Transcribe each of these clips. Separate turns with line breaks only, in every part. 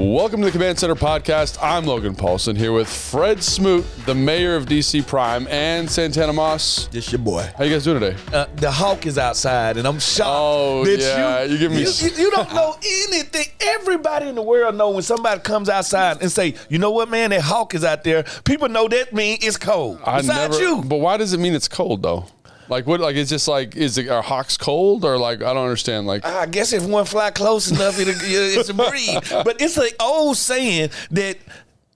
Welcome to the Command Center Podcast. I'm Logan Paulson here with Fred Smoot, the mayor of DC Prime, and Santana Moss.
This your boy.
How you guys doing today?
The hawk is outside, and I'm shocked.
Oh,
that
yeah. You give me...
You don't know anything. Everybody in the world know when somebody comes outside and say, you know what, man, that hawk is out there. People know that means it's cold. Besides you.
But why does it mean it's cold, though? Like, what? Like, it's just like, are hawks cold? Or, like, I don't understand. Like,
I guess if one fly close enough, it's a breed. But it's an old saying that,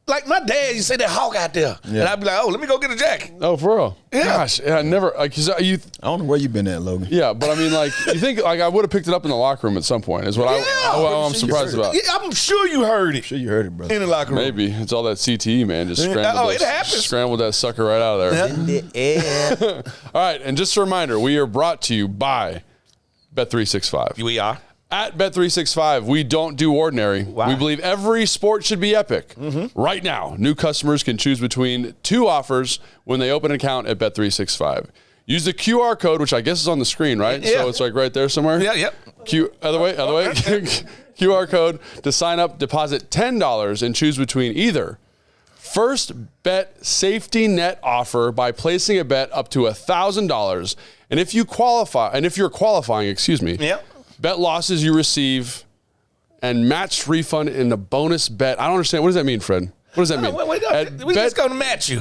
like my dad, you say that hawk out there. Yeah. And I'd be like, oh, let me go get a jacket.
Oh, for real?
Yeah.
Gosh, I never, like, I
don't know where you been at, Logan.
Yeah, but I mean, like, you think, like, I would have picked it up in the locker room at some point, is what I'm surprised about.
Yeah, I'm sure you heard it.
I'm sure you heard it, brother.
In the locker room.
Maybe. It's all that CTE, man. Just scrambled that sucker right out of there.
In the air.
All right, and just a reminder, we are brought to you by Bet365.
We are.
At Bet365, we don't do ordinary.
Wow.
We believe every sport should be epic. Right now, new customers can choose between two offers when they open an account at Bet365. Use the QR code, which I guess is on the screen, right?
Yeah.
So it's like right there somewhere?
Yeah, yep.
Other way. QR code to sign up, deposit $10 and choose between either first bet safety net offer by placing a bet up to $1,000. And if you're qualifying,
Yep.
bet losses you receive and match refund in the bonus bet. I don't understand. What does that mean, Fred? What does that mean?
We're just going to match you.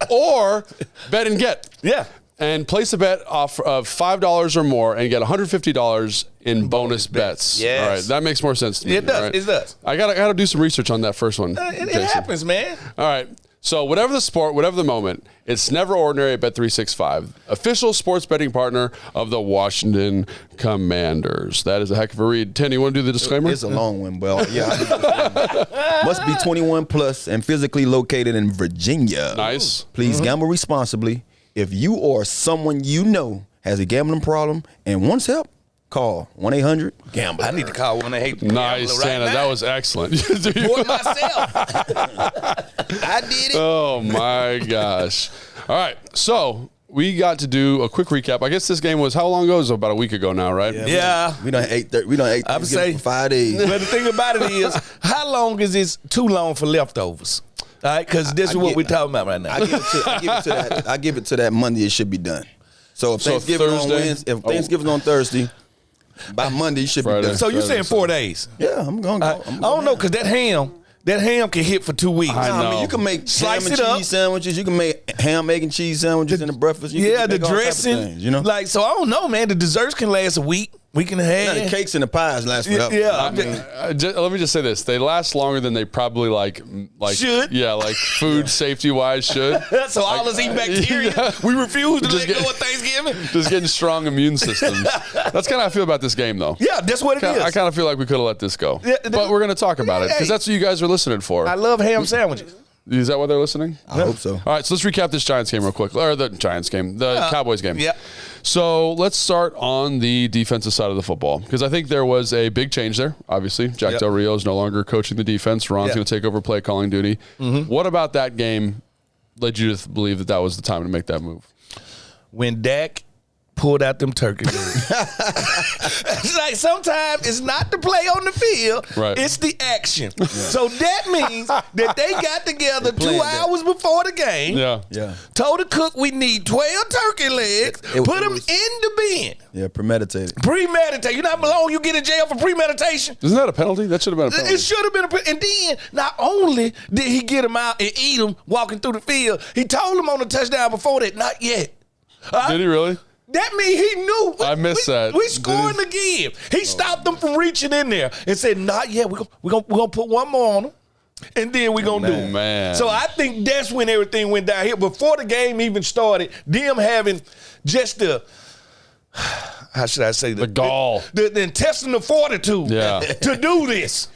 Or bet and get.
Yeah.
And place a bet off of $5 or more and get $150 in bonus bets.
Yes.
All right, that makes more sense to me.
It does.
Right?
It does.
I gotta do some research on that first one.
It happens, man.
All right. So whatever the sport, whatever the moment, it's never ordinary at Bet365, official sports betting partner of the Washington Commanders. That is a heck of a read. Ten, you want to do the disclaimer?
It's a long one, but yeah. Must be 21 plus and physically located in Virginia.
Nice.
Please gamble responsibly. If you or someone you know has a gambling problem and wants help, call 1-800-GAMBLER.
I need to call 1-800.
Nice, Santa. That was excellent.
For myself. I did it.
Oh, my gosh. All right. So we got to do a quick recap. I guess this game was how long ago? It was about a week ago now, right?
Yeah.
We done ate Thanksgiving for 5 days.
But the thing about it is, how long is this too long for leftovers? All right, because this is what we're talking about right now.
I give it to that Monday. It should be done. So if Thanksgiving's on Thursday, by Monday it should be done.
So you're saying 4 days?
Yeah, I'm going.
I don't know, because that ham can hit for 2 weeks.
I know.
I mean, you can make
Slice
ham and
it up.
cheese sandwiches. You can make ham, egg, and cheese sandwiches in the breakfast. You can
The
make all types of
dressing.
things, you know?
Like, so I don't know, man. The desserts can last a week and a half.
The cakes and the pies last forever.
Yeah.
Let me just say this: they last longer than they probably like
should.
Yeah, like food safety wise should.
So all this eating bacteria, we refuse to let go of Thanksgiving.
Just getting strong immune systems. That's kind of how I feel about this game, though.
Yeah, that's what it is.
I kind of feel like we could have let this go,
Yeah,
but we're going to talk about it because that's what you guys are listening for.
I love ham sandwiches.
Is that why they're listening?
I hope so.
All right, so let's recap this Giants game real quick, or the Giants game, the Cowboys game.
Yeah.
So let's start on the defensive side of the football because I think there was a big change there. Obviously, Jack Del Rio is no longer coaching the defense. Ron's going to take over play calling duty. What about that game led you to believe that was the time to make that move?
When Dak pulled out them turkey legs. It's like sometimes it's not the play on the field,
right.
It's the action. Yeah. So that means that they got together 2 hours before the game.
Yeah.
Told the cook we need 12 turkey legs. Put them in the bin.
Yeah, premeditated.
You know how long you get in jail for premeditation?
Isn't that a penalty? That should have been a penalty.
It should have been and then not only did he get him out and eat him walking through the field, he told him on the touchdown before that, not yet.
Did he really?
That means he knew.
I missed that.
We scoring again. He stopped them from reaching in there and said, not yet. We're gonna put one more on them, and then we're going to do it.
Man.
So I think that's when everything went down here. Before the game even started, them having just the, how should I say,
the gall.
The intestinal fortitude to do this.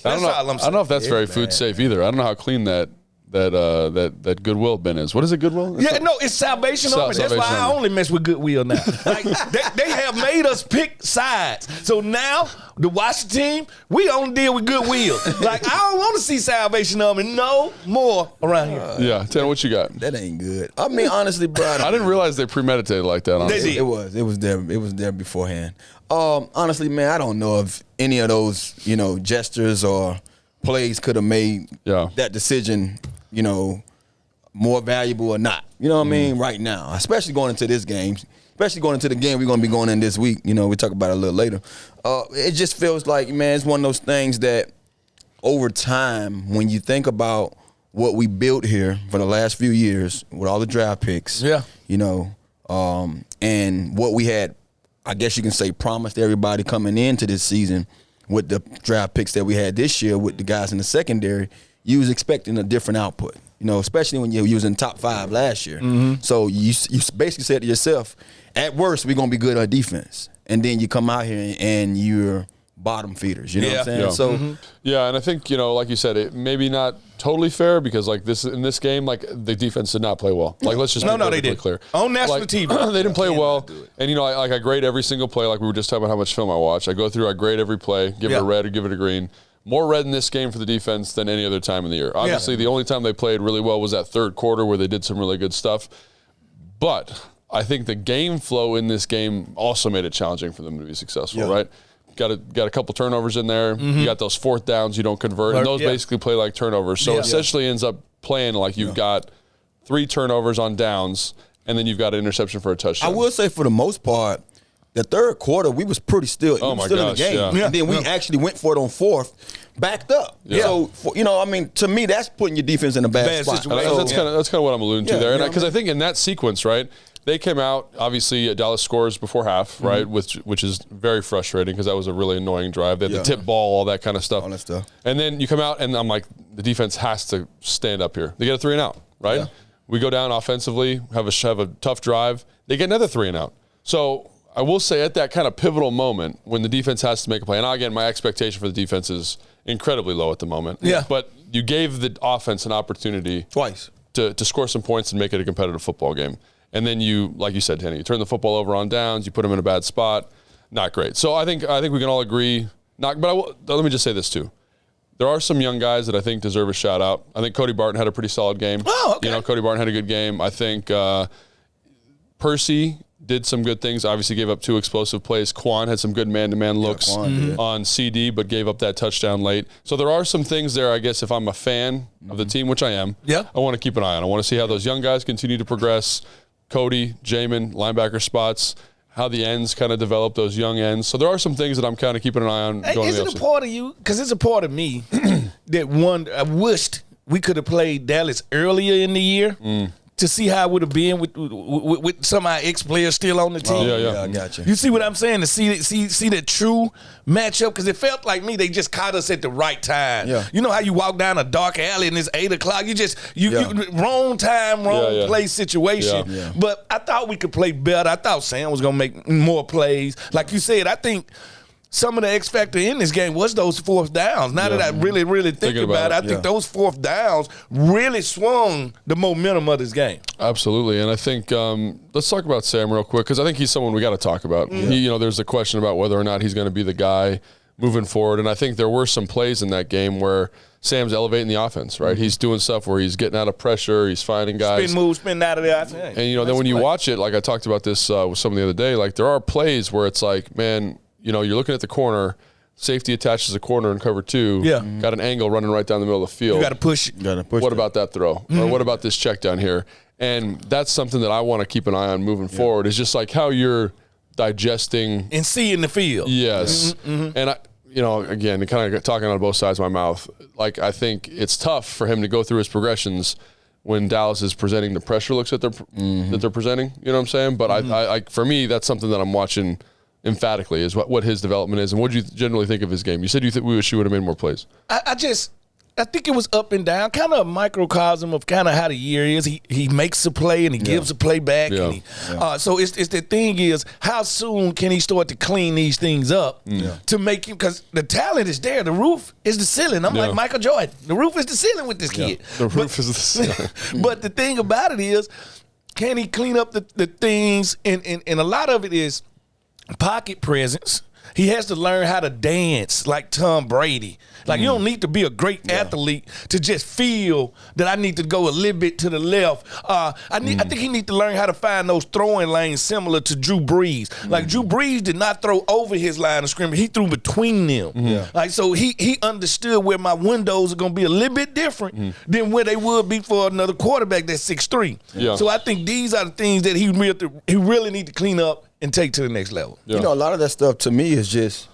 I don't know if that's very food safe either. I don't know how clean that Goodwill bin is. What is it, Goodwill?
It's Salvation Army. That's why I only mess with Goodwill now. Like they have made us pick sides. So now the Washington team, we only deal with Goodwill. Like I don't want to see Salvation Army no more around here.
Yeah, Tanner, what you got?
That ain't good. I mean, honestly, bro,
I didn't realize they premeditated like that. Honestly.
They did.
It was there. It was there beforehand. Honestly, man, I don't know if any of those, gestures or plays could have made that decision, more valuable or not. You know what I mean? Right now, especially going into this game, especially going into the game we're going to be going in this week. We talk about it a little later. It just feels like, man, it's one of those things that over time, when you think about what we built here for the last few years with all the draft picks, and what we had, I guess you can say, promised everybody coming into this season with the draft picks that we had this year with the guys in the secondary, you was expecting a different output, especially when you were using top 5 last year. So you basically said to yourself, at worst, we're going to be good on defense. And then you come out here and you're bottom feeders, you know what I'm saying?
Yeah.
So
and I think, like you said, it maybe not totally fair because in this game, the defense did not play well. Let's just be
they did.
clear.
On national TV.
They didn't play well. And I grade every single play, like we were just talking about how much film I watch. I go through, I grade every play, give it a red or give it a green. More red in this game for the defense than any other time in the year. Obviously, the only time they played really well was that third quarter where they did some really good stuff. But I think the game flow in this game also made it challenging for them to be successful, right? Got a couple turnovers in there. You got those fourth downs you don't convert, and those basically play like turnovers. So essentially ends up playing like you've got 3 turnovers on downs, and then you've got an interception for a touchdown.
I will say for the most part, the third quarter, we was pretty still. In the game. And then we actually went for it on fourth, backed up. So, to me, that's putting your defense in a bad spot.
That's kind of what I'm alluding to there. Because I think in that sequence, right, they came out, obviously, Dallas scores before half, right, which is very frustrating because that was a really annoying drive. They had the tip ball, all that kind of stuff.
All that stuff.
And then you come out, and I'm like, the defense has to stand up here. They get a 3 and out, right? Yeah. We go down offensively, have a tough drive. They get another 3 and out. So I will say at that kind of pivotal moment when the defense has to make a play, and again, my expectation for the defense is incredibly low at the moment.
Yeah.
But you gave the offense an opportunity
twice
to score some points and make it a competitive football game. And then you, like you said, Tanny, you turn the football over on downs, you put them in a bad spot. Not great. So I think we can all agree. Let me just say this too. There are some young guys that I think deserve a shout out. I think Cody Barton had a pretty solid game.
Oh, okay.
Cody Barton had a good game. I think Percy did some good things. Obviously gave up 2 explosive plays. Quan had some good man-to-man looks on CD, but gave up that touchdown late. So there are some things there, I guess, if I'm a fan of the team, which I am, I want to keep an eye on. I want to see how those young guys continue to progress. Cody, Jamin, linebacker spots, how the ends kind of develop, those young ends. So there are some things that I'm kind of keeping an eye on.
Is it a part of you? Because it's a part of me that I wished we could have played Dallas earlier in the year to see how it would have been with some of our ex-players still on the team.
Yeah, I got you.
You see what I'm saying? To see the true matchup, because it felt like they just caught us at the right time.
Yeah.
You know how you walk down a dark alley and it's 8 o'clock? You wrong time, wrong place situation.
Yeah.
But I thought we could play better. I thought Sam was going to make more plays. Like you said, I think some of the X factor in this game was those fourth downs. Now that I really, really think about it, I think those fourth downs really swung the momentum of this game.
Absolutely, and I think let's talk about Sam real quick because I think he's someone we got to talk about. There's a question about whether or not he's going to be the guy moving forward, and I think there were some plays in that game where Sam's elevating the offense, right? He's doing stuff where he's getting out of pressure, he's finding guys.
Spin out of there.
And, then when you watch it, like I talked about this with someone the other day, like there are plays where it's like, man, you're looking at the corner, safety attaches a corner in cover 2.
Yeah.
Got an angle running right down the middle of the field.
You got to push.
What about that throw? Or what about this check down here? And that's something that I want to keep an eye on moving forward. Is just like how you're digesting
and seeing the field.
Yes. And again, kind of talking out of both sides of my mouth. Like I think it's tough for him to go through his progressions when Dallas is presenting the pressure looks that they're presenting. You know what I'm saying? But I for me, that's something that I'm watching emphatically is what his development is. And what do you generally think of his game? You said you wish you would have made more plays.
I think it was up and down, kind of a microcosm of kind of how the year is. He makes a play and he gives a play back.
Yeah.
And so it's the thing is, how soon can he start to clean these things up to make him, because the talent is there. The roof is the ceiling. I'm like Michael Jordan. The roof is the ceiling with this kid.
The roof is the ceiling.
But the thing about it is, can he clean up the things? And a lot of it is pocket presence. He has to learn how to dance like Tom Brady. Like, you don't need to be a great athlete to just feel that I need to go a little bit to the left. I think he needs to learn how to find those throwing lanes similar to Drew Brees. Like, Drew Brees did not throw over his line of scrimmage. He threw between them. Like, so he understood where my windows are going to be a little bit different than where they would be for another quarterback that's 6'3".
Yeah.
So I think these are the things that he really need to clean up and take to the next level.
You know, a lot of that stuff to me is just,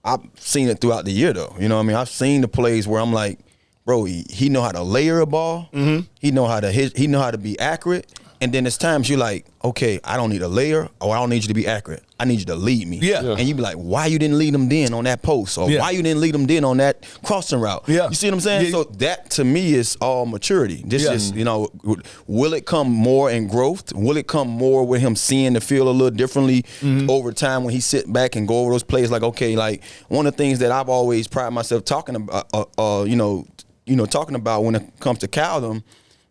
I've seen it throughout the year though. You know what I mean? I've seen the plays where I'm like, bro, he know how to layer a ball. He know how to hit, he know how to be accurate. And then there's times you're like, okay, I don't need a layer, or I don't need you to be accurate. I need you to lead me.
Yeah.
And you be like, why you didn't lead them then on that post? Or why you didn't lead them then on that crossing route?
Yeah.
You see what I'm saying?
Yeah.
So that to me is all maturity. This is, you know, will it come more in growth? Will it come more with him seeing the field a little differently over time when he sit back and go over those plays? Like, okay, like one of the things that I've always prided myself talking about, talking about when it comes to Cowden,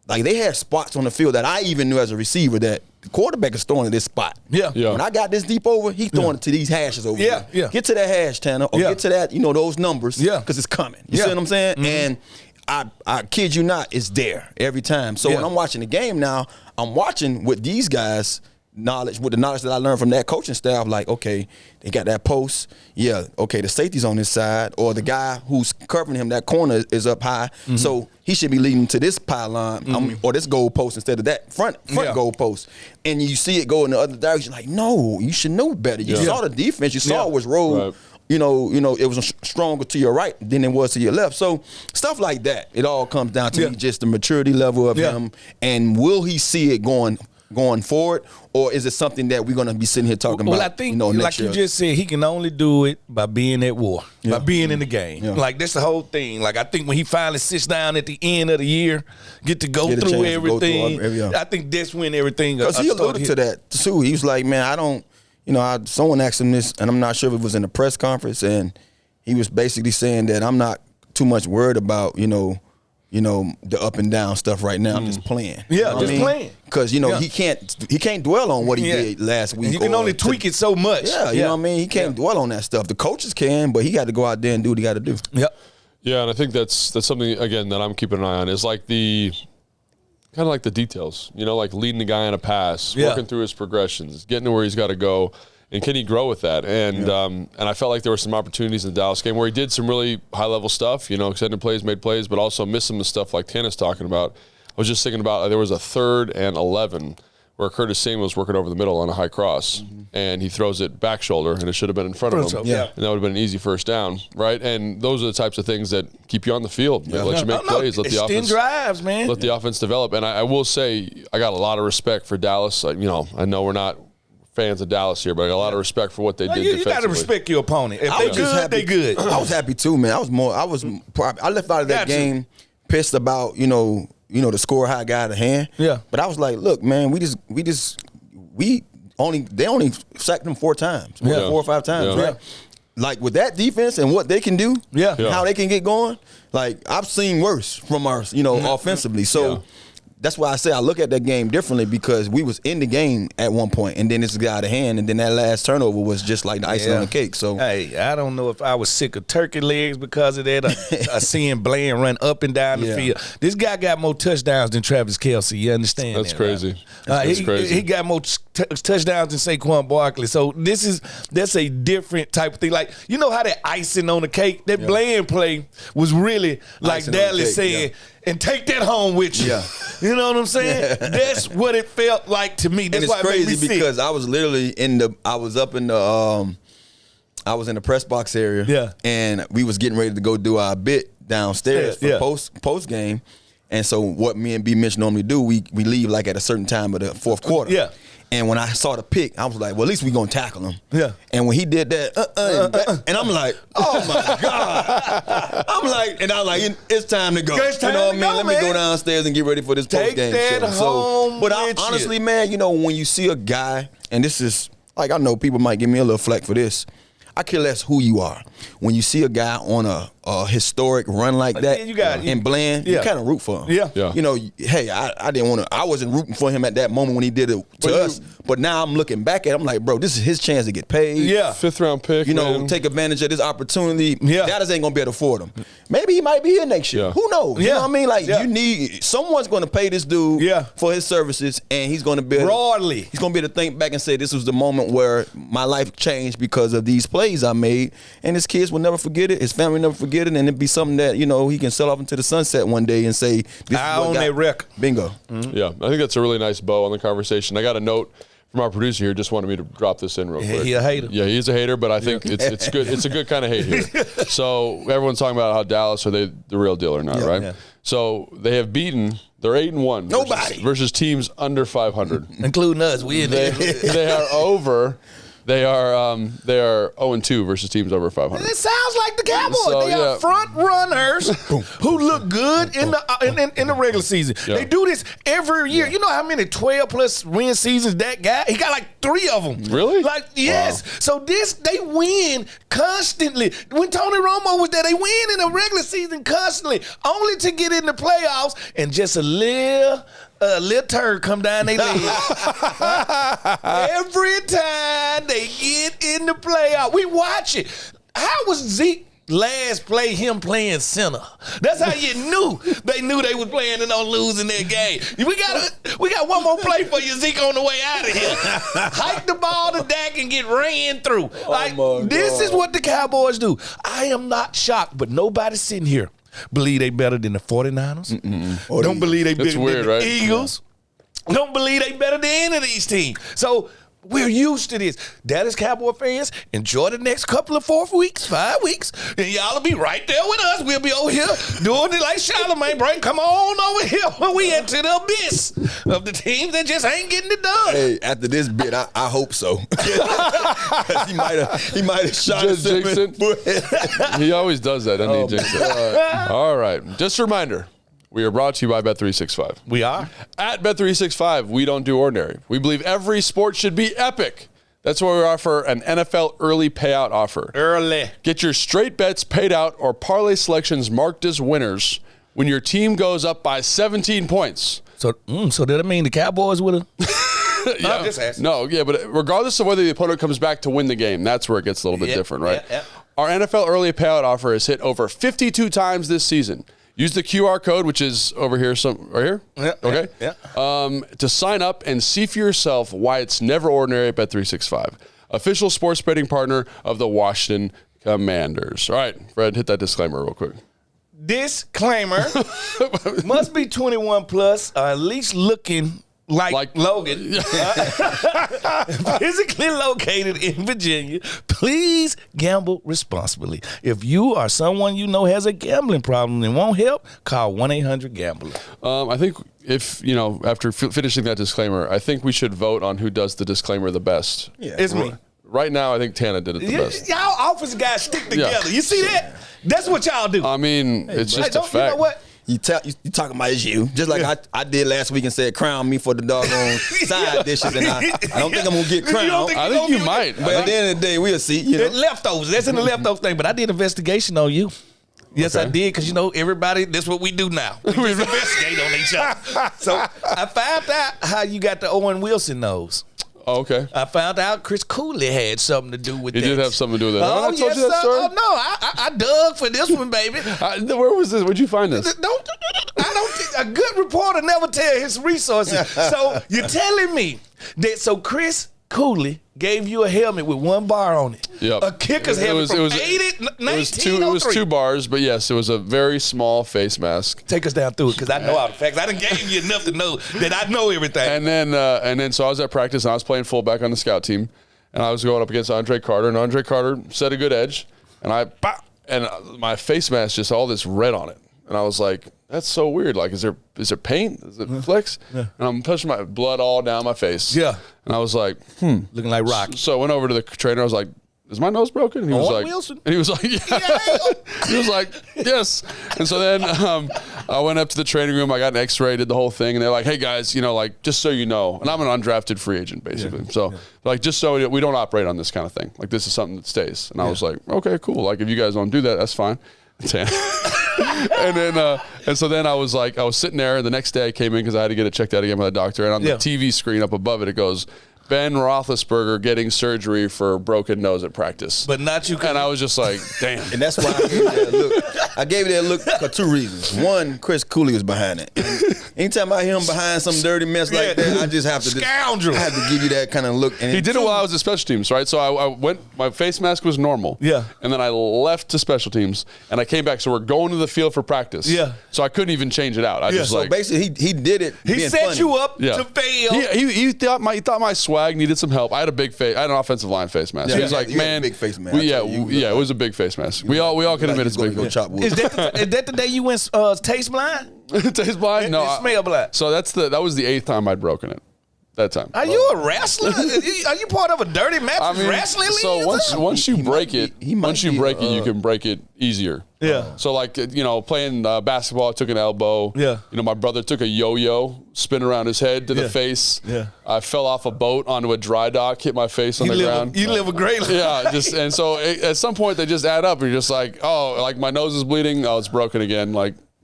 like they had spots on the field that I even knew as a receiver that the quarterback is throwing to this spot.
Yeah.
When I got this deep over, he's throwing it to these hashes over here.
Yeah.
Get to that hash, Tanner, or get to that, those numbers. Because it's coming. You see what I'm saying? And I kid you not, it's there every time. So when I'm watching the game now, I'm watching with these guys' knowledge, with the knowledge that I learned from that coaching staff, like, okay, they got that post. Yeah, okay, the safety's on this side, or the guy who's covering him, that corner is up high. So he should be leading to this pylon or this goal post instead of that front goal post. And you see it go in the other direction, like, no, you should know better. You saw the defense, you saw it was rolled. It was stronger to your right than it was to your left. So stuff like that, it all comes down to just the maturity level of him, and will he see it going forward, or is it something that we're going to be sitting here talking about?
Well, I think,
next
like
year?
you just said, he can only do it by being at war, by being in the game. Like, that's the whole thing. Like, I think when he finally sits down at the end of the year, get to go through everything, I think that's when everything.
Because he alluded to that too. He was like, man, I don't, someone asked him this, and I'm not sure if it was in a press conference, and he was basically saying that I'm not too much worried about, the up and down stuff right now. I'm just playing.
Playing.
Because he can't dwell on what he did last week.
And you can only tweak it so much.
You know what I mean. He can't dwell on that stuff. The coaches can, but he got to go out there and do what he got to do.
Yeah, and I think that's something again that I'm keeping an eye on is like the kind of like the details. Like leading the guy on a pass, working through his progressions, getting to where he's got to go. And can he grow with that? And I felt like there were some opportunities in the Dallas game where he did some really high-level stuff, extended plays, made plays, but also missed some of the stuff like Tanner's talking about. I was just thinking about there was a 3rd and 11 where Curtis Samuel was working over the middle on a high cross, and he throws it back shoulder, and it should have been in front of him. And that would have been an easy first down, right? And those are the types of things that keep you on the field, that let you make plays, let the offense
drives, man.
Let the offense develop. And I will say I got a lot of respect for Dallas. I know we're not fans of Dallas here, but I got a lot of respect for what they did defensively. You got
to respect your opponent. If they good, they good.
I was happy too, man. I left out of that game pissed about, the score how it got out of hand. But I was like, look, man, they only sacked them 4 times, 4 or 5 times, right? Like with that defense and what they can do, how they can get going, like I've seen worse from our, offensively. So that's why I say I look at that game differently, because we was in the game at one point, and then this got out of hand, and then that last turnover was just like the icing on the cake. So
hey, I don't know if I was sick of turkey legs because of that. I seeing Bland run up and down the field. This guy got more touchdowns than Travis Kelce. You understand?
That's
that,
crazy.
Right?
That's crazy.
He got more touchdowns than Saquon Barkley. So that's a different type of thing. Like, you know how that icing on the cake, that Bland play was really like Dallas saying, and take that home with you. You know what I'm saying? That's what it felt like to me. That's
and it's crazy because I was literally in the press box area. And we was getting ready to go do our bit downstairs for post game. And so what me and B Mitch normally do, we leave like at a certain time of the fourth quarter. And when I saw the pick, I was like, well, at least we gonna tackle him. And when he did that, and I'm like, oh my God. I'm like, it's time to go.
It's time to go,
Let me go downstairs and get ready for this post game show. But honestly, man, when you see a guy, and this is like, I know people might give me a little flack for this. I care less who you are. When you see a guy on a a historic run like that, and Bland, you kind of root for him.
Yeah.
You know, hey, I didn't want to. I wasn't rooting for him at that moment when he did it to us. But now I'm looking back at him like, bro, this is his chance to get paid.
Yeah.
5th round pick.
You know,
man.
take advantage of this opportunity. Dallas ain't gonna be able to afford him. Maybe he might be here next year. Who knows? You know what I mean? Like you need someone's gonna pay this dude for his services, and he's gonna be
broadly.
He's gonna be able to think back and say, this was the moment where my life changed because of these plays I made, and his kids will never forget it. His family will never forget it, and it'd be something that he can sell off into the sunset one day and say, "This
I own that record."
Bingo.
Mm-hmm. Yeah, I think that's a really nice bow on the conversation. I got a note from our producer here, just wanted me to drop this in real quick.
He a hater.
Yeah, he's a hater, but I think it's good. It's a good kind of hate here. So everyone's talking about how Dallas, are they the real deal or not, right? Yeah. So they have beaten. They're 8-1.
Nobody
versus teams under 500,
including us.
They are over. They are 0-2 versus teams over 500.
It sounds like the Cowboys. So, they are front runners who look good in the regular season. Yeah. They do this every year. You know how many 12+ win seasons that guy? He got like 3 of them.
Really?
Like yes. Wow. So they win constantly. When Tony Romo was there, they win in the regular season constantly, only to get in the playoffs and just a little turd come down their leg. Every time they get in the playoff, we watch it. How was Zeke last play him playing center? That's how you knew they was planning on losing their game. We got one more play for you, Zeke, on the way out of here. Hike the ball to Dak and get ran through. This is what the Cowboys do. I am not shocked, but nobody's sitting here believe they better than the 49ers. Don't believe they better than the Eagles. Yeah. Don't believe they better than any of these teams. So we're used to this. Dallas Cowboy fans, enjoy the next couple of 5 weeks, and y'all will be right there with us. We'll be over here doing it like Charlamagne, bro. Come on over here when we enter the abyss of the teams that just ain't getting it done.
Hey, after this bit, I hope so. he might have shot
it. He always does that, doesn't he, Jason? All right. Just a reminder. We are brought to you by Bet365.
We are?
At Bet365, we don't do ordinary. We believe every sport should be epic. That's why we offer an NFL early payout offer.
Early.
Get your straight bets paid out or parlay selections marked as winners when your team goes up by 17 points.
So does that mean the Cowboys would have?
But regardless of whether the opponent comes back to win the game, that's where it gets a little bit different, right?
Yeah.
Our NFL early payout offer has hit over 52 times this season. Use the QR code, which is over here, right here.
Yeah.
Okay.
Yeah.
To sign up and see for yourself why it's never ordinary at Bet365, official sports betting partner of the Washington Commanders. All right, Fred, hit that disclaimer real quick.
Disclaimer: must be 21 plus, or at least looking like Logan, physically located in Virginia. Please gamble responsibly. If you or someone you know has a gambling problem and won't help, call 1-800-GAMBLER.
I think if, after finishing that disclaimer, I think we should vote on who does the disclaimer the best.
Yeah, it's me.
Right now, I think Tana did it the best.
Y'all office guys stick together. Yeah. You see that? That's what y'all do.
I mean, it's just a fact. You know what?
You talking about it's you, just like I did last week and said crown me for the doggone side dishes, and I don't think I'm gonna get crowned.
I think you might.
But at the end of the day, we'll see.
Leftovers. That's in the leftovers thing. But I did investigation on you. Yes, okay. I did, because everybody. That's what we do now. We just investigate on each other. So I found out how you got the Owen Wilson nose.
Oh, okay.
I found out Chris Cooley had something to do with that.
He did have something to do with that.
Oh,
I told you that story?
Oh, no, I dug for this one, baby.
Where was this? Where'd you find this?
A good reporter never tell his resources. So you're telling me that Chris Cooley gave you a helmet with one bar on it.
Yep.
A kicker's helmet from 1903.
It was 2 bars, but yes, it was a very small face mask.
Take us down through it, because I know all the facts. I done gave you enough to know that I know everything.
And then so I was at practice, and I was playing fullback on the scout team, and I was going up against Andre Carter, and Andre Carter set a good edge, and my face mask just all this red on it, and I was like, that's so weird. Like, is there paint? Is it flex? Yeah. And I'm pushing my blood all down my face.
Yeah.
And I was like,
looking like Rocky.
So I went over to the trainer. I was like, is my nose broken? And he was like,
Wilson?
And he was like, yeah. He was like, yes. And so then I went up to the training room. I got an X-ray, did the whole thing, and they're like, hey guys, just so you know, and I'm an undrafted free agent basically. Yeah. So like, just so we don't operate on this kind of thing. Like, this is something that stays. And I was like, okay, cool. Like, if you guys don't do that, that's fine. And then, and so then I was sitting there, and the next day I came in because I had to get it checked out again by the doctor. And on the TV screen up above it goes, Ben Roethlisberger getting surgery for a broken nose at practice.
But not you.
And I was just like, damn.
And that's why I gave you that look. I gave you that look for two reasons. One, Chris Cooley was behind it. And anytime I hear him behind some dirty mess like that, I just have to
scoundrel.
I have to give you that kind of look. And
he did it while I was at special teams, right? So I went, my face mask was normal.
Yeah.
And then I left to special teams, and I came back. So we're going to the field for practice.
Yeah.
So I couldn't even change it out. I just
so basically he did it.
He set
funny.
you up to fail.
He thought my swag needed some help. I had a big face. I had an offensive line face mask. He was like, man,
big face mask.
It was a big face mask. We all can admit it's big.
Go chop wood.
Is that the day you went taste blind?
Taste blind? No.
Smell blind.
So that was the 8th time I'd broken it. That time.
Are you a wrestler? Are you part of a dirty match wrestling league?
So once you break it, you can break it easier.
Yeah.
So playing basketball, I took an elbow.
Yeah.
My brother took a yo-yo, spin around his head to the face.
Yeah.
I fell off a boat onto a dry dock, hit my face on the ground.
You live a great life.
Yeah. And so at some point they just add up. And you're just like, oh, like my nose is bleeding. Oh, it's broken again.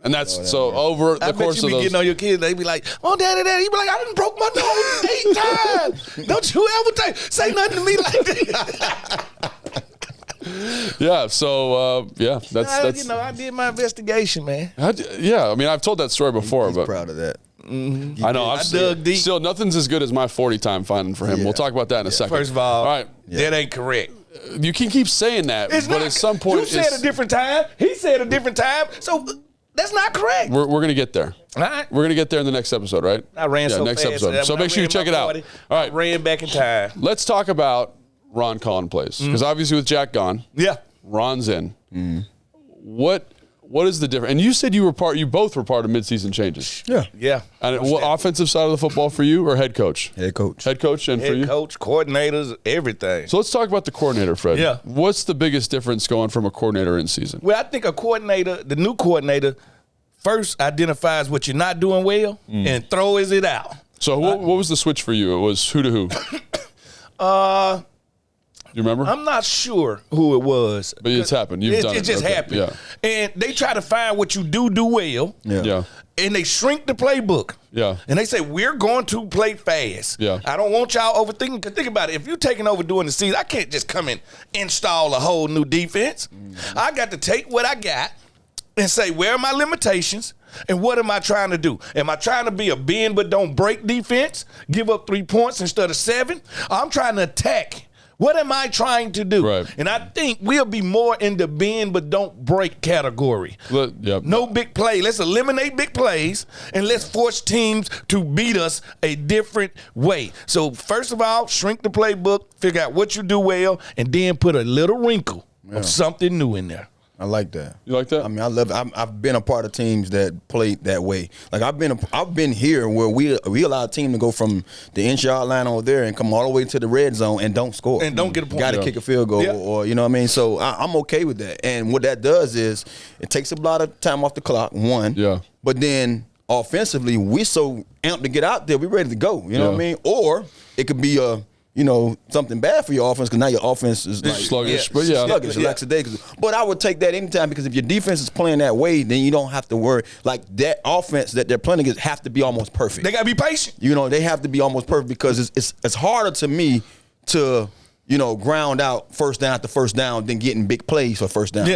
And that's over the course of those.
Getting on your kids, they be like, "Oh, daddy." You be like, "I done broke my nose 8 times. Don't you ever say nothing to me like that."
Yeah. So that's.
I did my investigation, man.
I've told that story before,
He's
but
proud of that.
Mm-hmm.
I know.
I dug deep.
Still, nothing's as good as my 40-time finding for him. We'll talk about that in a second.
First of all,
right,
that ain't correct.
You can keep saying that, but at some point,
you said a different time. He said a different time. So that's not correct.
We're gonna get there.
All right.
We're gonna get there in the next episode, right?
I ran so
next
fast.
episode. So make sure you check it out. All right.
I ran back in time.
Let's talk about Ron calling plays because obviously with Jack gone, Ron's in. What is the difference? And you said you both were part of midseason changes.
Yeah.
And what offensive side of the football for you or head coach?
Head coach.
Head coach and for you?
Head coach, coordinators, everything.
So let's talk about the coordinator, Fred.
Yeah.
What's the biggest difference going from a coordinator in season?
Well, I think the new coordinator, first identifies what you're not doing well and throws it out.
So what was the switch for you? It was who to who? You remember?
I'm not sure who it was.
But it's happened. You've done it.
It just happened.
Yeah.
And they try to find what you do well.
Yeah.
And they shrink the playbook.
Yeah.
And they say, we're going to play fast.
Yeah.
I don't want y'all overthinking. Because think about it. If you're taking over during the season, I can't just come and install a whole new defense. Mm-hmm. I got to take what I got and say, where are my limitations? And what am I trying to do? Am I trying to be a bend but don't break defense? Give up 3 points instead of 7? I'm trying to attack. What am I trying to do?
Right.
And I think we'll be more in the bend but don't break category. No big play. Let's eliminate big plays and let's force teams to beat us a different way. So first of all, shrink the playbook, figure out what you do well, and then put a little wrinkle of something new in there.
I like that.
You like that?
I mean, I love it. I've been a part of teams that played that way. Like I've been here where we allow a team to go from the in-shot line over there and come all the way to the red zone and don't score
and don't get a point.
Got to kick a field goal, or you know what I mean. So I'm okay with that. And what that does is it takes a lot of time off the clock. One, but then offensively we so amped to get out there, we ready to go. You know what I mean? Or it could be something bad for your offense because now your offense is like
sluggish,
sluggish, lackadaisical. But I would take that anytime because if your defense is playing that way, then you don't have to worry. Like that offense that they're playing against have to be almost perfect.
They gotta be patient.
They have to be almost perfect because it's harder to me to ground out first down after first down than getting big plays for first down.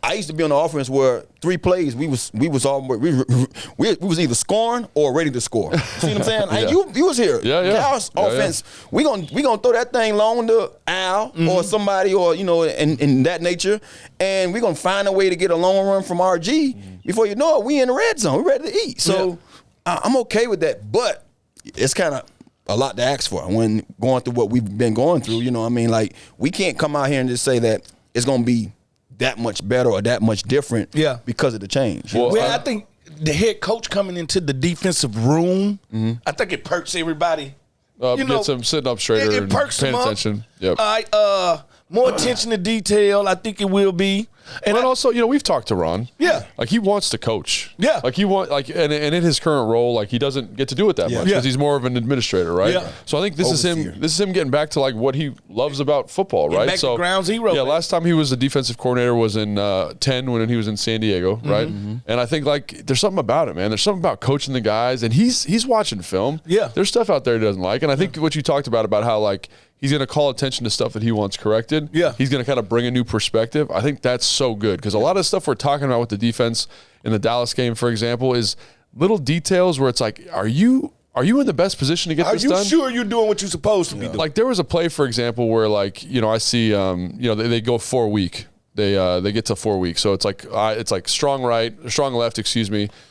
I used to be on the offense where 3 plays we was either scoring or ready to score. See what I'm saying? Hey, you was here. Cal's offense. We gonna throw that thing long to Al or somebody or in that nature, and we gonna find a way to get a long run from RG. Before you know it, we in the red zone. We ready to eat. So I'm okay with that, but it's kind of a lot to ask for when going through what we've been going through. You know what I mean? Like we can't come out here and just say that it's gonna be that much better or that much different because of the change.
Well, I think the head coach coming into the defensive room, I think it perks everybody.
Gets them sitting up straighter and
perks
paying
them
attention.
Up. more attention to detail. I think it will be.
And also, we've talked to Ron.
Yeah.
Like, he wants to coach.
Yeah.
Like, and in his current role, like, he doesn't get to do it that much because he's more of an administrator, right? Yeah. So I think this is him getting back to, like, what he loves about football, right?
Back to ground zero.
Yeah, last time he was a defensive coordinator was in 10 when he was in San Diego, right? Mm-hmm. And I think, like, there's something about it, man. There's something about coaching the guys, and he's watching film.
Yeah.
There's stuff out there he doesn't like, and I think what you talked about how, like, he's going to call attention to stuff that he wants corrected.
Yeah.
He's going to kind of bring a new perspective. I think that's so good because a lot of stuff we're talking about with the defense in the Dallas game, for example, is little details where it's like, are you in the best position to get this done?
Are you sure you're doing what you're supposed to be doing?
Like, there was a play, for example, where, like, I see, they go 4 week. They get to 4 weeks. So it's like strong left,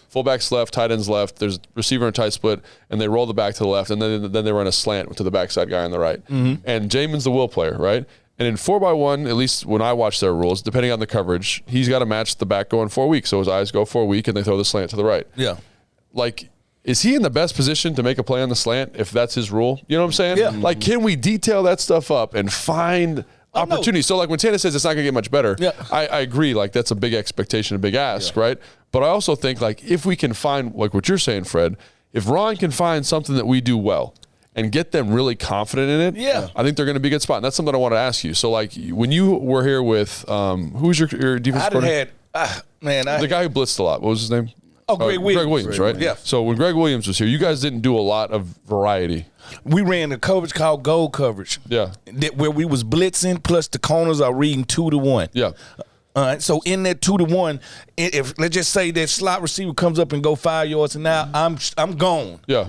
fullback's left, tight end's left. There's receiver and tight split, and they roll the back to the left, and then they run a slant to the backside guy on the right. Mm-hmm. And Jamin's the will player, right? And in 4x1, at least when I watch their rules, depending on the coverage, he's got to match the back going 4 weeks. So his eyes go 4 week, and they throw the slant to the right.
Yeah.
Like, is he in the best position to make a play on the slant if that's his rule? You know what I'm saying?
Yeah.
Like, can we detail that stuff up and find opportunity? So, like, when Tana says it's not going to get much better, I agree. Like, that's a big expectation, a big ask, right? But I also think, like, if we can find, like what you're saying, Fred, if Ron can find something that we do well and get them really confident in it, I think they're going to be a good spot. And that's something I want to ask you. So, like, when you were here with, who's your defense coordinator? The guy who blitzed a lot. What was his name?
Oh, Greg Williams.
Greg Williams, right?
Yeah.
So when Greg Williams was here, you guys didn't do a lot of variety.
We ran a coverage called gold coverage.
Yeah.
Where we was blitzing, plus the corners are reading 2-1.
Yeah.
All right, so in that 2-1, if let's just say that slot receiver comes up and go 5 yards and now I'm gone.
Yeah.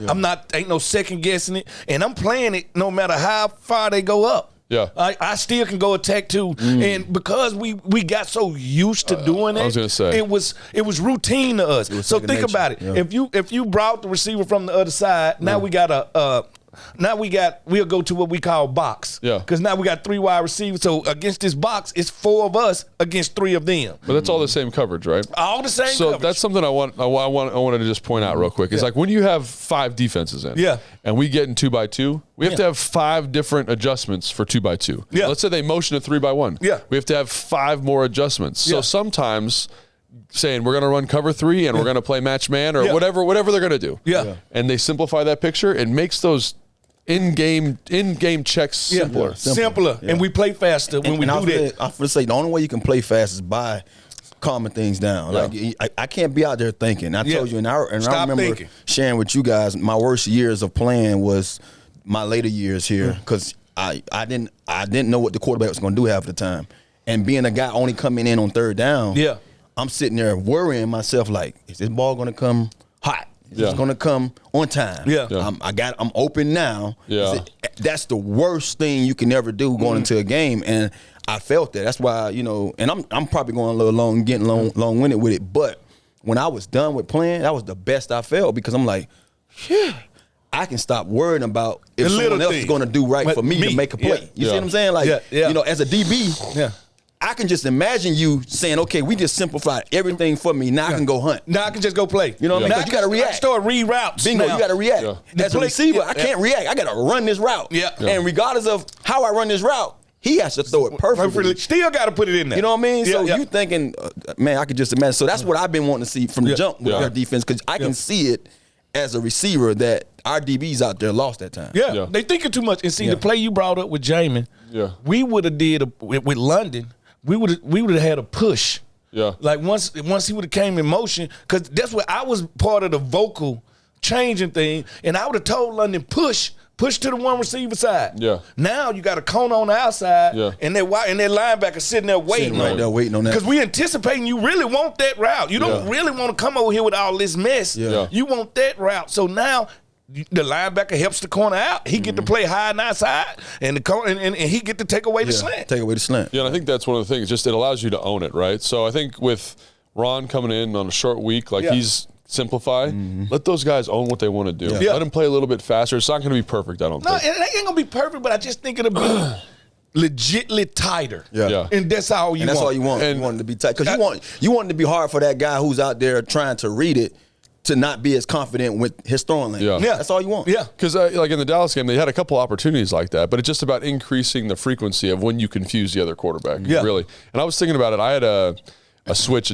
Ain't no second guessing it, and I'm playing it no matter how far they go up.
Yeah.
I still can go attack too. And because we got so used to doing it,
I was gonna say
it was routine to us. So think about it.
Yeah.
If you brought the receiver from the other side, now we got we'll go to what we call box.
Yeah.
Because now we got 3 wide receivers. So against this box, it's 4 of us against 3 of them.
But that's all the same coverage, right?
All the same
so
coverage.
That's something I wanted to just point out real quick. It's like when you have 5 defenses in, and we get in 2x2, we have to have 5 different adjustments for 2x2.
Yeah.
Let's say they motion a 3x1.
Yeah.
We have to have 5 more adjustments. So sometimes saying we're going to run cover 3 and we're going to play match man or whatever they're going to do.
Yeah.
And they simplify that picture. It makes those in-game checks simpler.
Simpler. Yeah. And we play faster when we do that.
I would say the only way you can play fast is by calming things down.
Yeah.
Like I can't be out there thinking. I told you, and I remember
thinking.
sharing with you guys my worst years of playing was my later years here because I didn't know what the quarterback was going to do half the time, and being a guy only coming in on 3rd down.
Yeah.
I'm sitting there worrying myself like, is this ball going to come hot? It's going to come on time.
Yeah.
I'm open now.
Yeah.
That's the worst thing you can ever do going into a game, and I felt that. That's why, and I'm probably going a little long, getting long-winded with it. But when I was done with playing, that was the best I felt because I'm like, I can stop worrying about if someone else is going to do right for me to make a play. You see what I'm saying? Like, as a DB, I can just imagine you saying, okay, we just simplified everything for me. Now I can go hunt.
Now I can just go play.
You know what I mean? Because you got to react.
I start reroutes.
Bingo,
now.
you got to react.
Yeah.
As a receiver, I can't react. I got to run this route.
Yeah.
And regardless of how I run this route, he has to throw it perfectly.
Still got to put it in there.
You know what I mean? So you thinking, man, I could just imagine. So that's what I've been wanting to see from the jump with our defense because I can see it as a receiver that our DBs out there lost that time.
Yeah. They thinking too much. And see, the play you brought up with Jamin, we would have did with London. We would have had a push.
Yeah.
Like once he would have came in motion, because that's what I was part of the vocal changing thing, and I would have told London push to the one receiver side.
Yeah.
Now you got a cone on the outside, and that linebacker sitting there waiting
on that.
Because we anticipating you really want that route. You don't really want to come over here with all this mess.
Yeah.
You want that route. So now the linebacker helps the corner out. He get to play high and outside, and the corner, and he get to take away the slant.
Take away the slant.
Yeah, and I think that's one of the things. Just it allows you to own it, right? So I think with Ron coming in on a short week, like he's simplify. Let those guys own what they want to do.
Yeah.
Let them play a little bit faster. It's not going to be perfect, I don't think.
No, it ain't going to be perfect, but I just think it'll be legitly tighter.
Yeah.
And that's all you want.
And that's all you want.
And
you want it to be tight. Because you want it to be hard for that guy who's out there trying to read it to not be as confident with his throwing lane.
Yeah.
That's all you want.
Yeah.
Because like in the Dallas game, they had a couple opportunities like that, but it's just about increasing the frequency of when you confuse the other quarterback.
Yeah.
Really. And I was thinking about it. I had a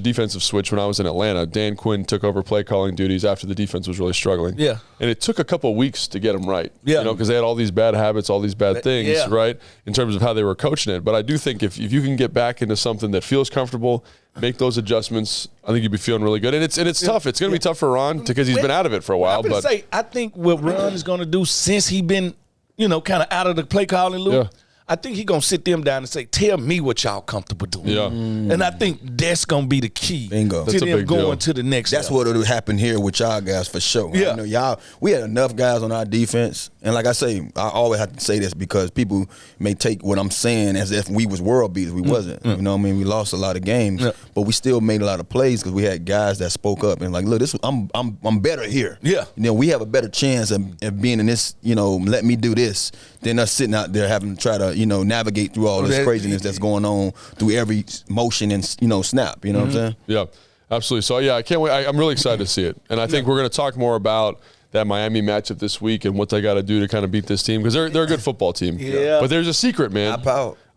defensive switch when I was in Atlanta. Dan Quinn took over play calling duties after the defense was really struggling.
Yeah.
And it took a couple of weeks to get them right.
Yeah.
You know, because they had all these bad habits, all these bad things,
Yeah.
right? In terms of how they were coaching it. But I do think if you can get back into something that feels comfortable, make those adjustments, I think you'd be feeling really good. And it's tough. It's going to be tough for Ron because he's been out of it for a while. But
I think what Ron is going to do since he been, kind of out of the play calling loop, I think he's going to sit them down and say, tell me what y'all comfortable doing.
Yeah.
And I think that's going to be the key
Bingo.
to
That's a
them
big
going
deal.
to the next
That's
level.
what will happen here with y'all guys for sure.
Yeah.
I know we had enough guys on our defense. And like I say, I always have to say this because people may take what I'm saying as if we was world beaters. We wasn't. You know what I mean? We lost a lot of games, but we still made a lot of plays because we had guys that spoke up and like, look, I'm better here.
Yeah.
We have a better chance of being in this, let me do this than us sitting out there having to try to, navigate through all this craziness that's going on through every motion and, snap. You know what I'm saying?
Yeah, absolutely. So, yeah, I can't wait. I'm really excited to see it. And I think we're going to talk more about that Miami matchup this week and what they got to do to kind of beat this team because they're a good football team.
Yeah.
But there's a secret, man.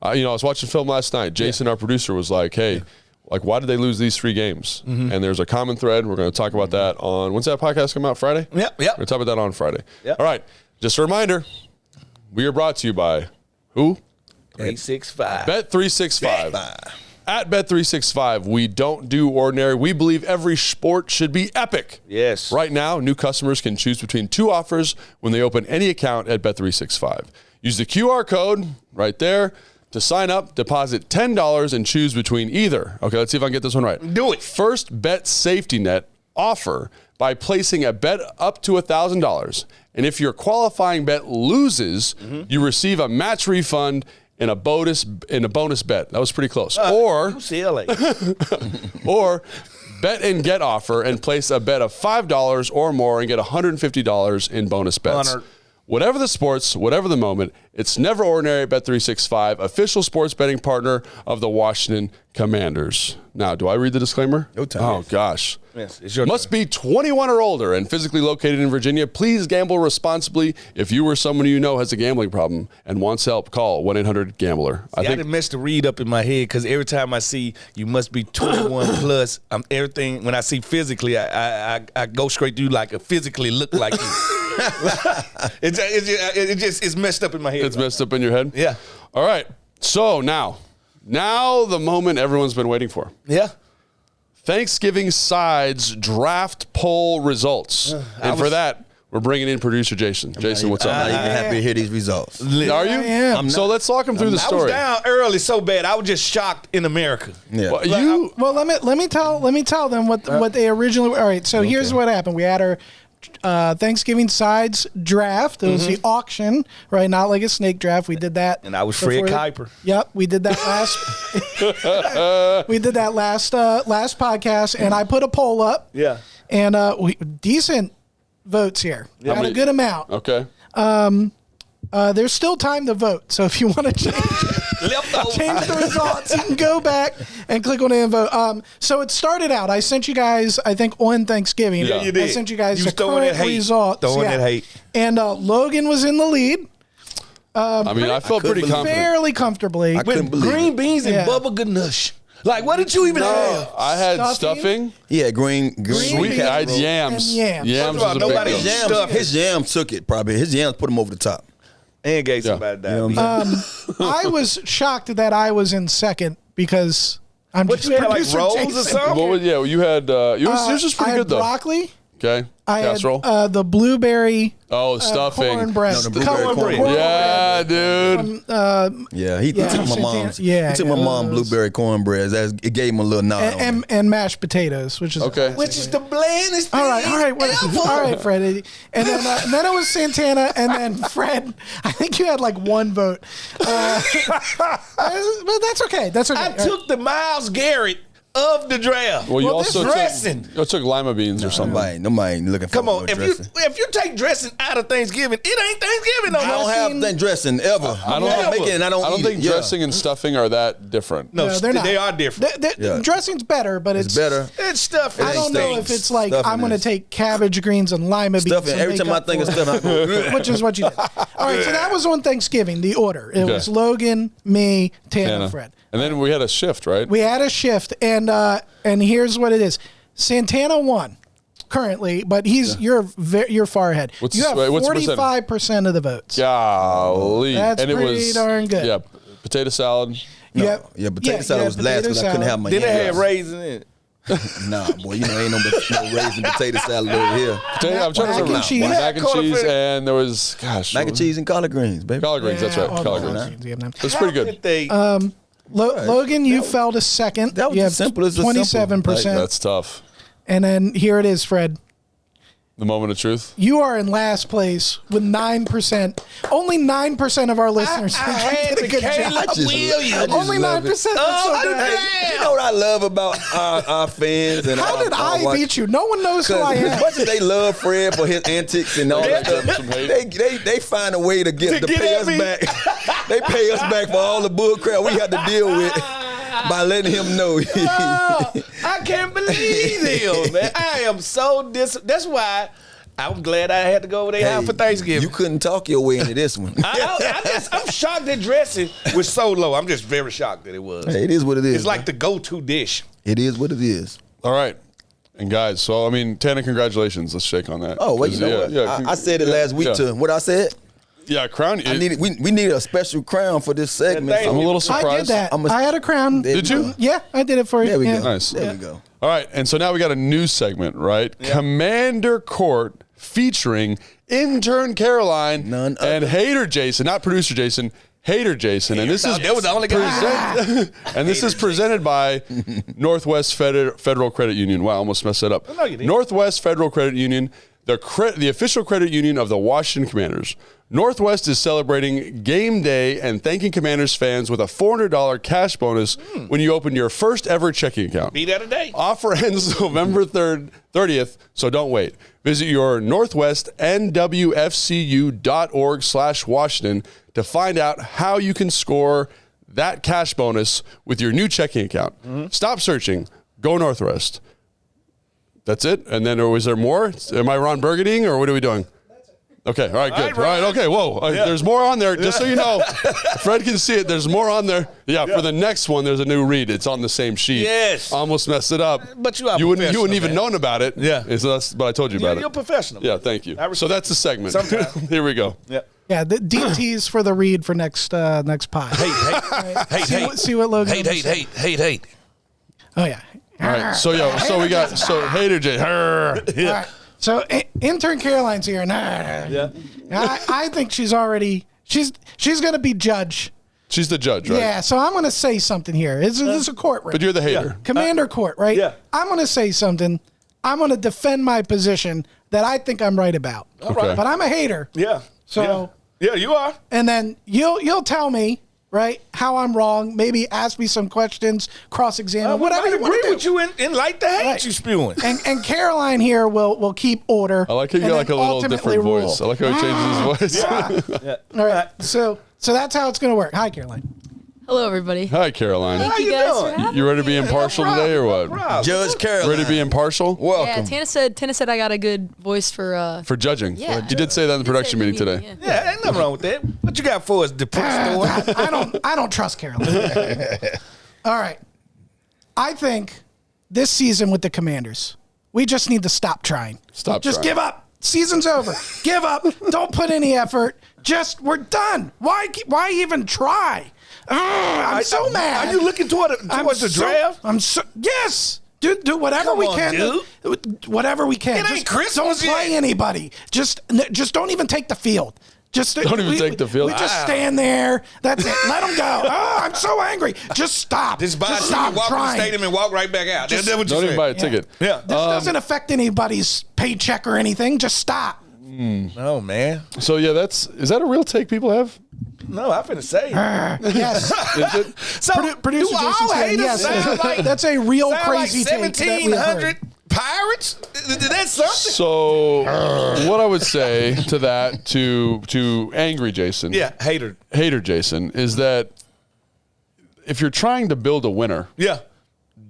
I was watching film last night. Jason, our producer, was like, hey, why did they lose these 3 games? And there's a common thread. We're going to talk about that on, when's that podcast come out? Friday?
Yep.
We're going to talk about that on Friday.
Yep.
All right. Just a reminder, we are brought to you by who?
365.
Bet365. At Bet365, we don't do ordinary. We believe every sport should be epic.
Yes.
Right now, new customers can choose between 2 offers when they open any account at Bet365. Use the QR code right there to sign up, deposit $10, and choose between either. Okay, let's see if I can get this one right.
Do it.
First bet safety net offer by placing a bet up to $1,000. And if your qualifying bet loses, you receive a match refund in a bonus bet. That was pretty close. Or bet and get offer and place a bet of $5 or more and get $150 in bonus bets. Whatever the sports, whatever the moment, it's never ordinary at Bet365, official sports betting partner of the Washington Commanders. Now, do I read the disclaimer?
Your turn.
Oh, gosh.
Yes, it's your
Must be 21 or older and physically located in Virginia. Please gamble responsibly. If you or someone you know has a gambling problem and wants help, call 1-800-GAMBLER.
I didn't mess the read up in my head because every time I see you must be 21 plus, everything when I see physically, I go straight through like a physically look like you. It's messed up in my head.
It's messed up in your head?
Yeah.
All right. So now the moment everyone's been waiting for.
Yeah.
Thanksgiving sides draft poll results. And for that, we're bringing in producer Jason. Jason, what's up?
I'm not even happy to hear these results.
Are you?
I am.
So let's walk him through the
I
story.
was down early so bad. I was just shocked in America.
Yeah.
Well,
Let me tell them what they originally. All right, so here's what happened. We had our Thanksgiving sides draft. It was the auction, right? Not like a snake draft. We did that,
And I was Fred
before-
Kuiper.
Yep, we did that last. We did that last podcast, and I put a poll up.
Yeah.
And decent votes here. Got a good amount.
Okay.
There's still time to vote, so if you want to change the results, you can go back and click on it and vote. So it started out. I sent you guys, I think, on Thanksgiving.
Yeah,
you did.
I sent you guys
You
the
was throwing
current
that hate.
results.
Throwing that hate.
And Logan was in the lead.
I mean, I felt pretty confident.
Fairly comfortably.
couldn't
With
believe
green beans and
Yeah.
Bubba Ganoush. Like, what did you even have?
I had
Stuffing?
stuffing.
He had green
Sweet. I had
beans
yams.
and yams.
Yams
First of all,
was a big
nobody
deal.
yams.
Stuff. His yams took it probably. His yams put him over the top.
And gave somebody that.
I was shocked that I was in second because I'm
What
just
you had, like
producer
rolls or
Jason.
something?
What was, you had, yours was pretty
I
good,
had
though.
broccoli.
Okay.
I
Casserole.
had the blueberry
Stuffing.
cornbread.
No, the blueberry cornbread.
Yeah, dude.
Yeah, he took my
Santana-
mom's.
yeah,
he took my
yeah,
mom
those.
blueberry cornbread. It gave him a little nod. on it.
and mashed potatoes, which is
Okay.
Which is the blandest thing
all right,
ever.
all right, Freddie. And then it was Santana, and then Fred. I think you had like one vote, but that's okay. That's okay.
I took the Myles Garrett of the draft.
Well, you also
dressing.
took lima beans or something.
Nobody ain't looking for
Come on,
dressing.
if you take dressing out of Thanksgiving, it ain't Thanksgiving no
I don't have that dressing ever.
I don't think
eat
dressing and stuffing are that different.
No,
they're not.
They are different.
Dressing's better, but it's
better.
It's stuff.
I don't know if it's like I'm going to take cabbage greens and lima beans.
Stuffing. Every time I think of stuff, I go,
which is what you did. All right, so that was on Thanksgiving, the order. It was Logan, me, Tana, Fred.
And then we had a shift, right?
We had a shift, and here's what it is. Santana won currently, but you're far ahead. You have 45% of the votes.
Golly.
That's pretty darn good.
Yeah, potato salad.
Potato salad was last because I couldn't have my
Then they had raisins in it.
Nah, boy, ain't no raisin potato salad over here.
I'm trying to remember. Mac and cheese, and there was,
mac and cheese and collard greens, baby.
Collard greens, that's right. Collard greens. That's pretty good.
Logan, you fell to second.
That was as simple as
27%.
That's tough.
And then here it is, Fred.
The moment of truth.
You are in last place with 9%. Only 9% of our listeners
did a good job.
Only 9%. That's so good.
You know what I love about our fans? And
how did I beat you? No one knows who I am.
As much as they love Fred for his antics and all that stuff, they find a way to pay us back. They pay us back for all the bull crap we had to deal with. By letting him know.
I can't believe him, man. I am so That's why I'm glad I had to go over their house for Thanksgiving.
You couldn't talk your way into this one.
I'm shocked that dressing was so low. I'm just very shocked that it was.
Hey, it is what it is.
It's like the go-to dish.
It is what it is.
All right. And guys, so, I mean, Tana, congratulations. Let's shake on that.
Oh, well, you know what? I said it last week to what I said.
Yeah, crown.
We need a special crown for this segment.
I'm a little surprised.
I did that. I had a crown.
Did you?
Yeah, I did it for you.
There we go.
Nice.
There we go.
All right, and so now we got a new segment, right? Yeah. Commander Court featuring intern Caroline and hater Jason, not producer Jason. Hater Jason, and this is
the only guy.
And this is presented by Northwest Federal Credit Union. Wow, I almost messed that up. Northwest Federal Credit Union, the official credit union of the Washington Commanders. Northwest is celebrating game day and thanking Commanders fans with a $400 cash bonus when you open your first ever checking account.
Be that a day.
Offer ends November 30th, so don't wait. Visit your northwestnwfcu.org/Washington to find out how you can score that cash bonus with your new checking account. Stop searching. Go Northwest. That's it? And then, or was there more? Am I Ron Burgundying, or what are we doing? Okay, all right, good. All right, okay, whoa. There's more on there, just so you know. Fred can see it. There's more on there. Yeah, for the next one, there's a new read. It's on the same sheet.
Yes.
Almost messed it up.
But you
wouldn't even known about it.
Yeah.
But I told you about it.
You're professional.
Yeah, thank you. So that's the segment. Here we go.
Yeah.
Yeah, the DTs for the read for next pod.
Hate.
See what Logan.
Hate.
Oh yeah.
All right. So we got hater Jay.
All right. So intern Caroline's here. Yeah. I think she's going to be judge.
She's the judge, right?
Yeah. So I'm going to say something here. This is a courtroom.
But you're the hater.
Yeah. Commander Court, right?
Yeah.
I'm going to say something. I'm going to defend my position that I think I'm right about.
Okay.
But I'm a hater.
Yeah.
So.
Yeah, you are.
And then you'll tell me, right, how I'm wrong. Maybe ask me some questions, cross-examine, whatever you want to do.
I agree with you and like the hate you spewing.
And Caroline here will keep order.
I like how you got like a little different voice. I like how he changes his voice.
Yeah.
All right. So that's how it's going to work. Hi, Caroline.
Hello, everybody.
Hi, Caroline.
Thank you guys for having me.
You ready to be impartial today or what?
Judge Caroline.
Ready to be impartial?
Welcome. Yeah, Tana said I got a good voice for
judge.
Yeah.
You did say that in the production meeting today.
Yeah, ain't nothing wrong with that. What you got for us, depressed
I don't trust Caroline. All right. I think this season with the Commanders, we just need to stop trying. Just give up. Season's over. Give up. Don't put any effort. We're done. Why even try? I'm so mad.
Are you looking towards the draft?
Yes. Do whatever we can.
Dude.
Whatever we can.
It ain't Christmas
Don't play anybody. Just don't even take the field.
Don't even take the field.
We just stand there. That's it. Let them go. Oh, I'm so angry. Just stop.
Just stop
trying.
Walk in the stadium and walk right back out.
Don't even buy a ticket.
Yeah.
This doesn't affect anybody's paycheck or anything. Just stop.
Oh man.
So yeah, is that a real take people have?
No, I'm finna say.
Yes.
Is it?
So,
Producer
do
Jason
all
said
haters
yes.
sound like,
That's a real
sound
crazy
like
take that we have heard.
1,700 pirates? That's something.
So, what I would say to that, to angry Jason,
Yeah, hater
Jason, is that if you're trying to build a winner,
Yeah.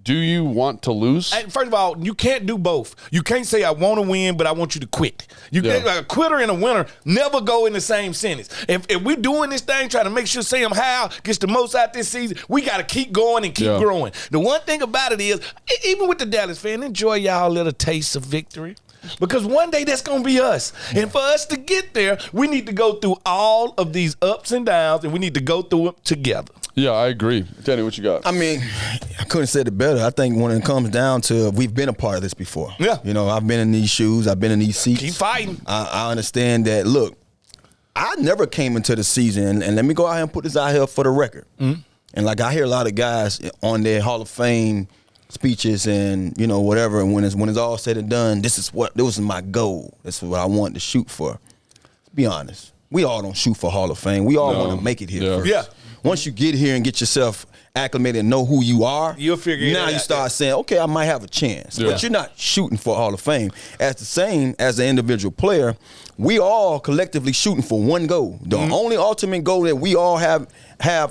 do you want to lose?
And first of all, you can't do both. You can't say I want to win, but I want you to quit. You
Yeah.
can't, like a quitter and a winner never go in the same sentence. If we're doing this thing, trying to make sure Sam Howell gets the most out this season, we got to keep going and keep growing. The one thing about it is, even with the Dallas fan, enjoy y'all little taste of victory. Because one day that's going to be us. And for us to get there, we need to go through all of these ups and downs, and we need to go through it together.
Yeah, I agree. Danny, what you got?
I mean, I couldn't say it better. I think when it comes down to, we've been a part of this before.
Yeah.
You know, I've been in these shoes. I've been in these seats.
Keep fighting.
I understand that. Look, I never came into the season, and let me go out here and put this out here for the record. Mm-hmm. And like I hear a lot of guys on their Hall of Fame speeches and, you know, whatever, and when it's all said and done, this was my goal. This is what I wanted to shoot for. Let's be honest. We all don't shoot for Hall of Fame. We all want to make it here first.
Yeah.
Once you get here and get yourself acclimated and know who you are,
you'll figure it out.
Now you start saying, okay, I might have a chance.
Yeah.
But you're not shooting for Hall of Fame. As the same as an individual player, we all collectively shooting for one goal. The only ultimate goal that we all have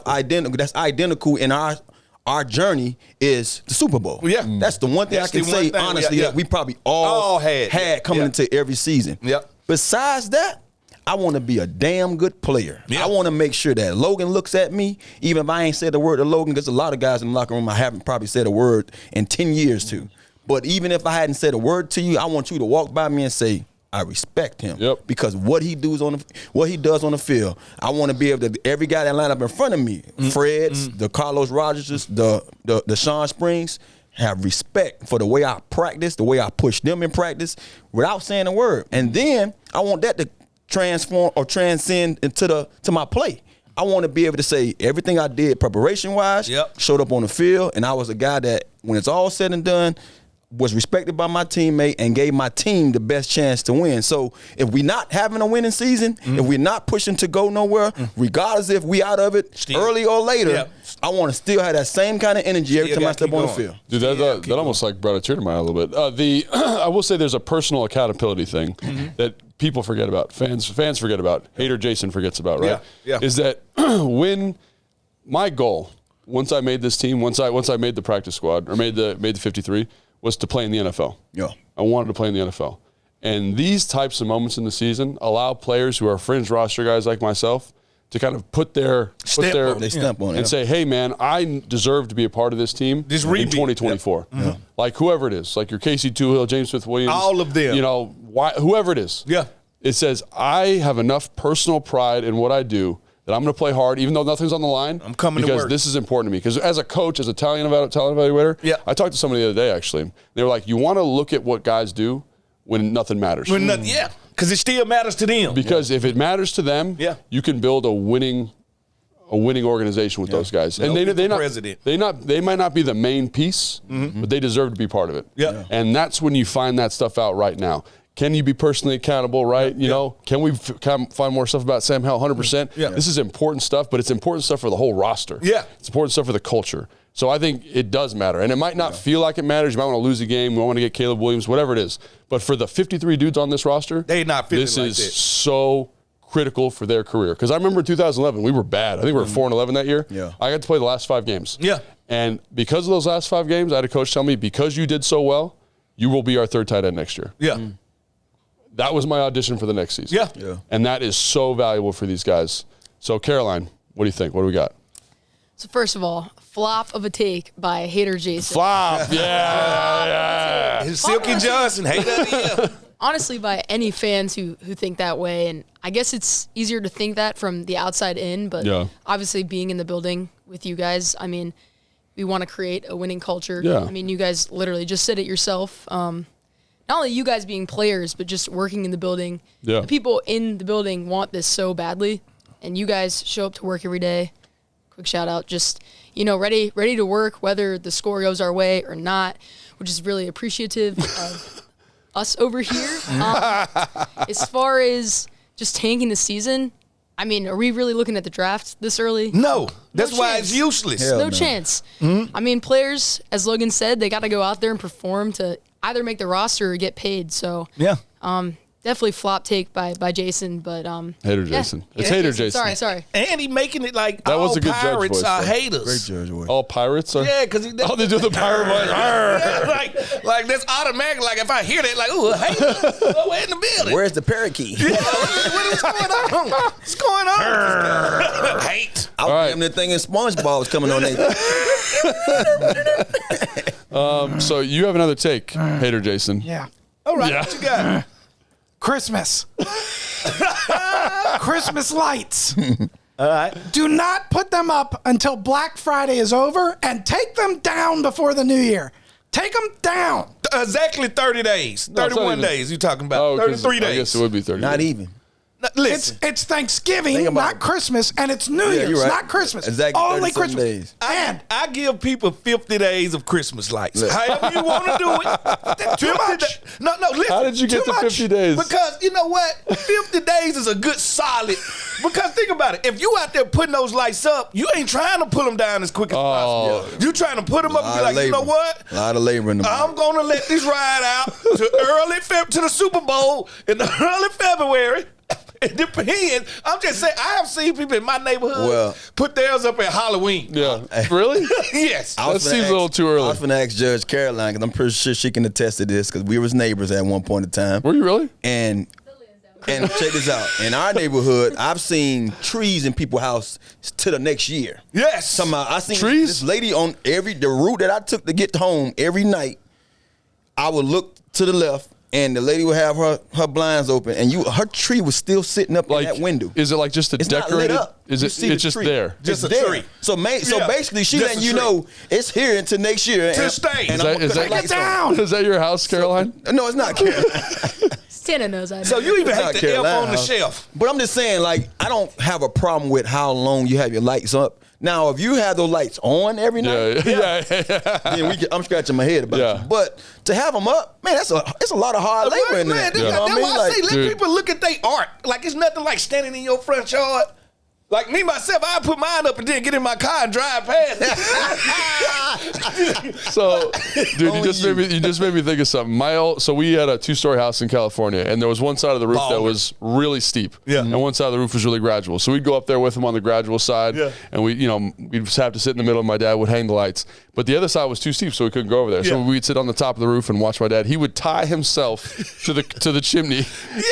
identical, that's identical in our journey, is the Super Bowl.
Yeah.
That's the one thing
That's
I can
the one
say
thing
honestly that we probably all had coming into every season.
Yep.
Besides that, I want to be a damn good player.
Yeah.
I want to make sure that Logan looks at me, even if I ain't said a word to Logan, because a lot of guys in the locker room I haven't probably said a word in 10 years to. But even if I hadn't said a word to you, I want you to walk by me and say, I respect him.
Yep.
Because what he does on the field, I want to be able to, every guy that line up in front of me, Fred's, the Carlos Rogerses, the Sean Springs, have respect for the way I practice, the way I push them in practice without saying a word. And then I want that to transform or transcend into my play. I want to be able to say everything I did preparation-wise showed up on the field, and I was a guy that, when it's all said and done, was respected by my teammate and gave my team the best chance to win. So if we're not having a winning season, if we're not pushing to go nowhere, regardless if we out of it early or later, I want to still have that same kind of energy every time I step on the field.
Dude, that almost like brought a tear to my eye a little bit. I will say there's a personal accountability thing that people forget about, fans forget about, hater Jason forgets about, right?
Yeah.
Is that when my goal, once I made this team, once I made the practice squad or made the 53, was to play in the NFL.
Yeah.
I wanted to play in the NFL. And these types of moments in the season allow players who are fringe roster guys like myself to kind of put their
stamp on it
and say, hey man, I deserve to be a part of this team in 2024.
Yeah.
Like whoever it is, like your Casey Tuhill, James Smith-Williams,
all of them.
You know, whoever it is.
Yeah.
It says I have enough personal pride in what I do that I'm going to play hard, even though nothing's on the line.
I'm coming to work.
Because this is important to me. Because as a coach, as a talent evaluator, I talked to somebody the other day, actually. They were like, you want to look at what guys do when nothing matters.
Because it still matters to them.
Because if it matters to them, you can build a winning organization with those guys. And they might not be the main piece, but they deserve to be part of it.
Yeah.
And that's when you find that stuff out right now. Can you be personally accountable, right? You know, can we find more stuff about Sam Howell? 100%.
Yeah.
This is important stuff, but it's important stuff for the whole roster.
Yeah.
It's important stuff for the culture. So I think it does matter. And it might not feel like it matters. You might want to lose a game. You might want to get Caleb Williams, whatever it is. But for the 53 dudes on this roster,
They're not feeling
this
like
is
that.
so critical for their career. Because I remember in 2011, we were bad. I think we were 4-11 that year.
Yeah.
I got to play the last 5 games.
Yeah.
And because of those last 5 games, I had a coach tell me, because you did so well, you will be our third tight end next year.
Yeah.
That was my audition for the next season.
Yeah.
And that is so valuable for these guys. So, Caroline, what do you think? What do we got?
So first of all, flop of a take by hater Jason.
Flop. Yeah.
Silky Johnson, hater.
Honestly, by any fans who think that way, and I guess it's easier to think that from the outside in, but obviously being in the building with you guys, I mean, we want to create a winning culture.
Yeah.
I mean, you guys literally just said it yourself. Not only you guys being players, but just working in the building.
Yeah.
The people in the building want this so badly, and you guys show up to work every day. Quick shout out, just, ready to work, whether the score goes our way or not, which is really appreciative of us over here. As far as just tanking the season, I mean, are we really looking at the draft this early?
No. That's why
chance.
it's useless.
No chance. I mean, players, as Logan said, they got to go out there and perform to either make the roster or get paid. So, definitely flop take by Jason, but
hater Jason. It's hater Jason.
Sorry.
And he making it like
that
all
was a good
pirates
judge voice,
are
though.
haters.
Great judge voice.
All pirates are.
Yeah, because
they do the pirate voice.
Yeah, like that's automatic. Like if I hear that, like ooh, a hater, we're in the building.
Where's the parakeet?
Yeah, what's going on? What's going on? Hate.
I was damn near thinking SpongeBob was coming on there.
So you have another take, hater Jason.
Yeah.
All right, what you got?
Christmas. Christmas lights.
All right.
Do not put them up until Black Friday is over and take them down before the new year. Take them down.
Exactly 30 days. 31 days you talking about.
Oh,
33 days.
I guess it would be 30
Not
days.
even.
Listen.
It's Thanksgiving, not Christmas, and it's New Year's,
you're right.
not Christmas.
Exactly
Only
37
Christmas.
days.
And
I give people 50 days of Christmas lights. However you want to do it.
Too much.
No, listen.
How did you get
too
to 50 days?
Because you know what? 50 days is a good solid. Because think about it. If you out there putting those lights up, you ain't trying to pull them down as quick as possible. You trying to put them up and be like, you know what?
A lot of labor in them.
I'm going to let this ride out to the Super Bowl in the early February. It depends. I'm just saying, I have seen people in my neighborhood put theirs up at Halloween.
Yeah. Really?
Yes.
That seems a little too early.
I was going to ask Judge Caroline, because I'm pretty sure she can attest to this, because we was neighbors at one point in time.
Were you really?
And check this out. In our neighborhood, I've seen trees in people's house to the next year.
Yes.
Somehow I seen
Trees?
this lady on the route that I took to get home every night. I would look to the left, and the lady would have her blinds open, and her tree was still sitting up in that window.
Is it like just a
It's
decorated?
not lit up.
Is it? It's just
tree.
there.
Just a
there.
tree.
So basically, she
Just
letting
a
you
tree.
know it's here until next year.
To stay.
And
Is that
lights on.
Is that your house, Caroline?
No, it's not Caroline.
Santa knows I know.
So you even
It's
hate
not
the
Carolina
F on the
house.
shelf.
But I'm just saying, like, I don't have a problem with how long you have your lights up. Now, if you have those lights on every night, then I'm scratching my head about it. But to have them up, man, it's a lot of hard labor in there.
That's why I say let people look at their art. Like it's nothing like standing in your front yard. Like me myself, I put mine up and then get in my car and drive past it.
So, dude, you just made me think of something. So we had a 2-story house in California, and there was one side of the roof that was really steep, and one side of the roof was really gradual. So we'd go up there with him on the gradual side, and we'd just have to sit in the middle, and my dad would hang the lights. But the other side was too steep, so we couldn't go over there. So we'd sit on the top of the roof and watch my dad. He would tie himself to the chimney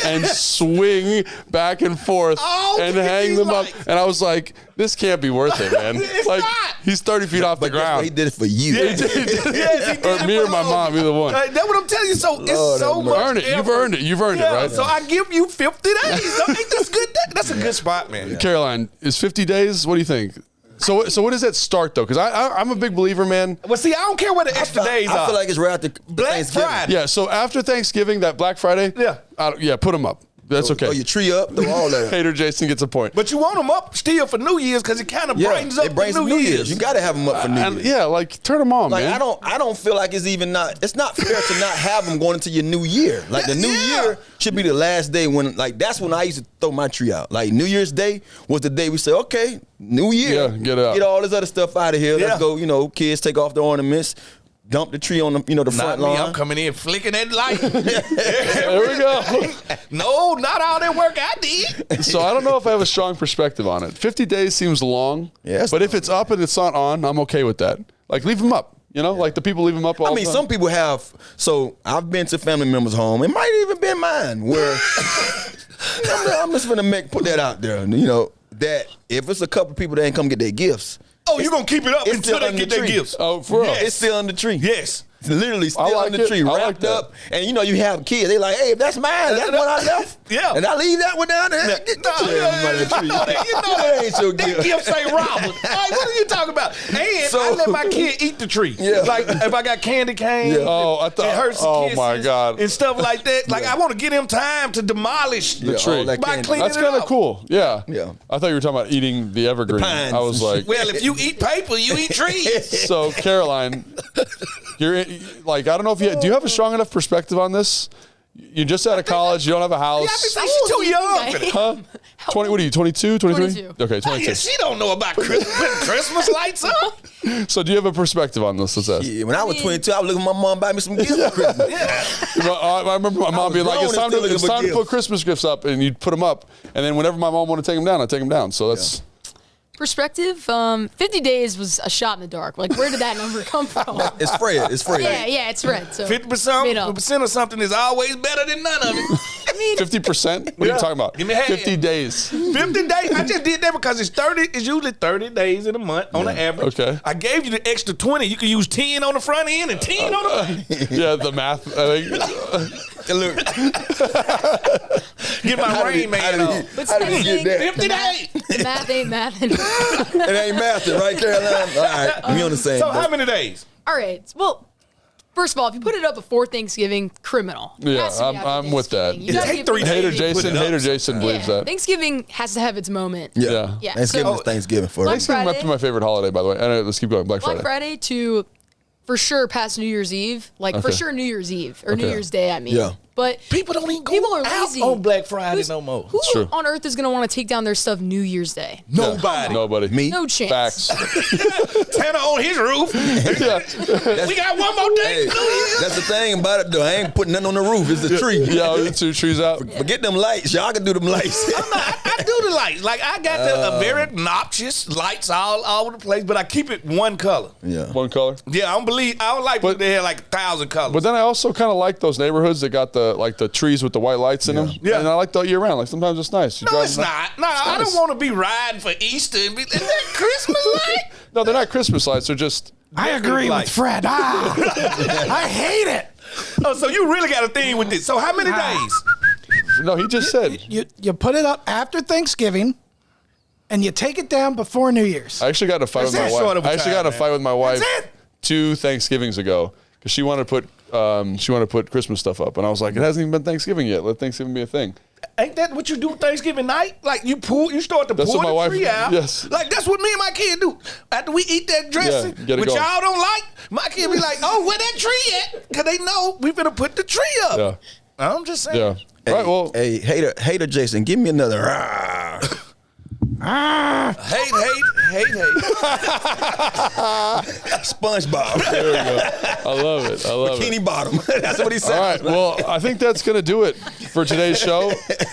and swing back and forth and hang them up. And I was like, this can't be worth it, man.
It's
like
not.
he's 30 feet off the ground.
He did it for you.
Yes, he did
Or me or my mom, either one.
That's what I'm telling you. So it's so much.
Earn it. You've earned it. You've earned it, right?
So I give you 50 days. I think that's good. That's a good spot, man.
Caroline, is 50 days? What do you think? So what does that start though? Because I'm a big believer, man.
Well, see, I don't care what the extra days are.
I feel like it's right after
Black
Thanksgiving.
Friday.
Yeah. So after Thanksgiving, that Black Friday. Put them up. That's okay.
Throw your tree up, throw all that.
Hater Jason gets a point.
But you want them up still for New Year's because it kind of brightens up
it brings
the New Year's.
You got to have them up for New Year's.
Yeah, like turn them on,
Like
man.
I don't feel like it's not fair to not have them going into your new year. Like the new year should be the last day when that's when I used to throw my tree out. Like New Year's Day was the day we say, okay, New Year,
get out.
Get all this other stuff out of here. Let's go. Kids take off their ornaments. Dump the tree on the the front lawn.
I'm coming in flicking that light.
There we go.
No, not all that work I did.
So I don't know if I have a strong perspective on it. 50 days seems long.
Yeah,
but if it's up and it's not on, I'm okay with that. Like leave them up. Like the people leave them up all the time.
Some people have. So I've been to family members' home. It might even been mine where I'm just gonna put that out there. That if it's a couple people that ain't come get their gifts.
Oh, you're going to keep it up until they get their gifts.
Oh, for real?
It's still on the tree.
Yes.
It's literally still on the tree, wrapped up. And you have kids. They like, hey, if that's mine, that's what I left.
Yeah.
And I leave that one down there. Get
You know that
ain't so
that
good.
gifts ain't Robert. Like, what are you talking about? And I let my kid eat the tree.
Yeah.
Like if I got candy cane.
Oh, I thought.
And Hershey Kisses
my God.
and stuff like that. Like I want to give him time to demolish
The tree.
all that
by
candy.
cleaning
That's
it
kind of
up.
cool. Yeah.
Yeah.
I thought you were talking about eating the evergreen.
pines.
I was like,
Well, if you eat paper, you eat trees.
so Caroline, you're like, I don't know if do you have a strong enough perspective on this? You're just out of college. You don't have a house.
Yeah, I think she's too young for that.
Huh? 20, what are you, 22, 23?
22.
Okay, 22.
Yeah, she don't know about Christmas, putting Christmas lights up.
So do you have a perspective on this? Let's ask.
Yeah, when I was 22, I was looking at my mom buy me some gifts for Christmas.
I remember my mom being like, it's time to put Christmas gifts up, and you'd put them up. And then whenever my mom wanted to take them down, I'd take them down. So that's...
Perspective, 50 days was a shot in the dark. Like, where did that number come from?
It's Fred. It's Fred.
Yeah, it's Fred. So
50% of something is always better than none of it.
I mean,
50%? What are you talking about?
Give me half.
50 days.
50 days. I just did that because it's usually 30 days in a month on the average.
Okay.
I gave you the extra 20. You can use 10 on the front end and 10 on the
Yeah, the math. I think.
Look,
get my Rain Man on.
but
how did you get that?
50 days.
the math ain't math.
It ain't mathing, right, Caroline? All right, we on the same.
So how many days?
All right. Well, first of all, if you put it up before Thanksgiving, criminal. It
Yeah,
has to be after
I'm with that.
Thanksgiving. You gotta
Take
give
3
it-
Hater
days to put it up.
Jason believes that.
Thanksgiving has to have its moment.
Yeah.
Yeah,
Thanksgiving
so-
is Thanksgiving for us.
Thanksgiving might be my favorite holiday, by the way. Anyway, let's keep going. Black
Black
Friday.
Friday to, for sure, past New Year's Eve. Like, for
Okay.
sure, New Year's Eve. Or New
Okay.
Year's Day, I mean.
Yeah.
But
People don't even go
people are
out
lazy.
on Black Friday
Who's-
no more.
Who
true.
on earth is going to want to take down their stuff New Year's Day?
Nobody.
Nobody.
Me?
No chance.
Facts.
Tanner on his roof. We got one more day.
Hey, that's the thing about it, though. I ain't putting nothing on the roof. It's the tree.
Yeah, the 2 trees out.
Forget them lights. Y'all can do them lights.
I do the lights. Like, I got the very obnoxious lights all over the place, but I keep it one color.
Yeah.
One color.
Yeah, I don't like people that have like 1,000 colors.
But then I also kind of like those neighborhoods that got the trees with the white lights in them.
Yeah.
And I like that year round. Like sometimes it's nice. You
no,
drive
it's
them-
not. No, I
nice.
don't want to be riding for Easter and be, is that Christmas light?
No, they're not Christmas lights. They're just.
I agree with
Lights.
Fred. I hate it.
Oh, so you really got a thing with this. So how many days?
No, he just said.
You put it up after Thanksgiving, and you take it down before New Year's.
I actually got in a fight with
That's
my
it. Short
wife.
of a
I actually
time,
got in a
man.
fight with my wife
That's it.
2 Thanksgivings ago because she wanted to put Christmas stuff up, and I was like, it hasn't even been Thanksgiving yet. Let Thanksgiving be a thing.
Ain't that what you do Thanksgiving night? Like you start to
That's
pull
what my
the
wife-
tree out.
yes.
Like that's what me and my kid do. After we eat that dressing,
get it
which
going.
y'all don't like, my kid be like, "Oh, where that tree at?" Because they know we finna put the tree up.
Yeah.
I'm just saying.
Yeah.
Hey,
Right. Well.
hey, hater Jason, give me another. Rah.
Hate.
SpongeBob.
There we go. I love it. I love it.
Bikini Bottom. That's what he said.
All right. Well, I think that's going to do it for today's show.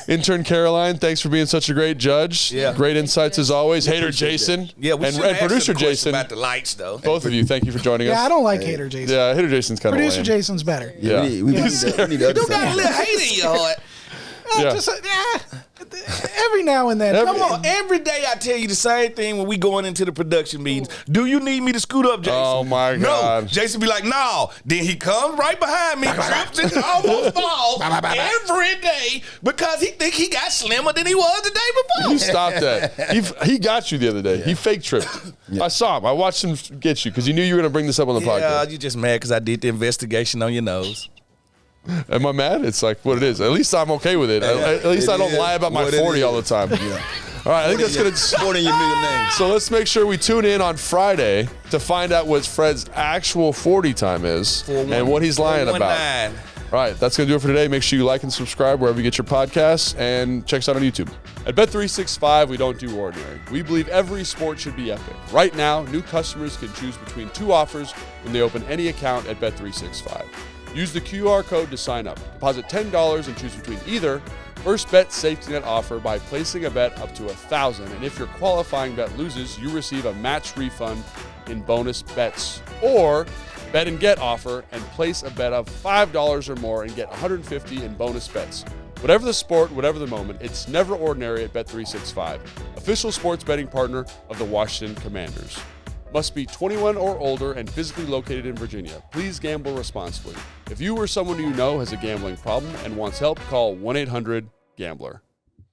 Intern Caroline, thanks for being such a great judge.
Yeah.
Great insights as always. Hater Jason.
Yeah, we
and
should ask
producer
the question
Jason.
about the lights though.
Both of you, thank you for joining us.
Yeah, I don't like Hater Jason.
Yeah, Hater Jason's kind of
Producer
lame.
Jason's better.
Yeah.
We need the other
You got a
side.
little hate in your heart.
Yeah.
Just every now and then.
Come on, every day I tell you the same thing when we going into the production meetings. Do you need me to scoot up, Jason?
Oh, my God.
No. Jason be like, no. Then he comes right behind me, trips and almost falls every day because he think he got slimmer than he was the day before.
You stop that. He got you the other day. He fake tripped. I saw him. I watched him get you because he knew you were going to bring this up on the
Yeah,
podcast.
you just mad because I did the investigation on your nose.
Am I mad? It's like what it is. At least I'm okay with it. At least I don't lie about my
what it
40
is.
all the time. All right, I think that's going to...
Sporting your middle name.
So let's make sure we tune in on Friday to find out what Fred's actual 40 time is and what he's lying about.
419.
All right, that's going to do it for today. Make sure you like and subscribe wherever you get your podcasts and check us out on YouTube. At Bet365, we don't do ordinary. We believe every sport should be epic. Right now, new customers can choose between 2 offers when they open any account at Bet365. Use the QR code to sign up. Deposit $10 and choose between either first bet safety net offer by placing a bet up to $1,000. And if your qualifying bet loses, you receive a match refund in bonus bets. Or bet and get offer and place a bet of $5 or more and get $150 in bonus bets. Whatever the sport, whatever the moment, it's never ordinary at Bet365, official sports betting partner of the Washington Commanders. Must be 21 or older and physically located in Virginia. Please gamble responsibly. If you or someone you know has a gambling problem and wants help, call 1-800-GAMBLER.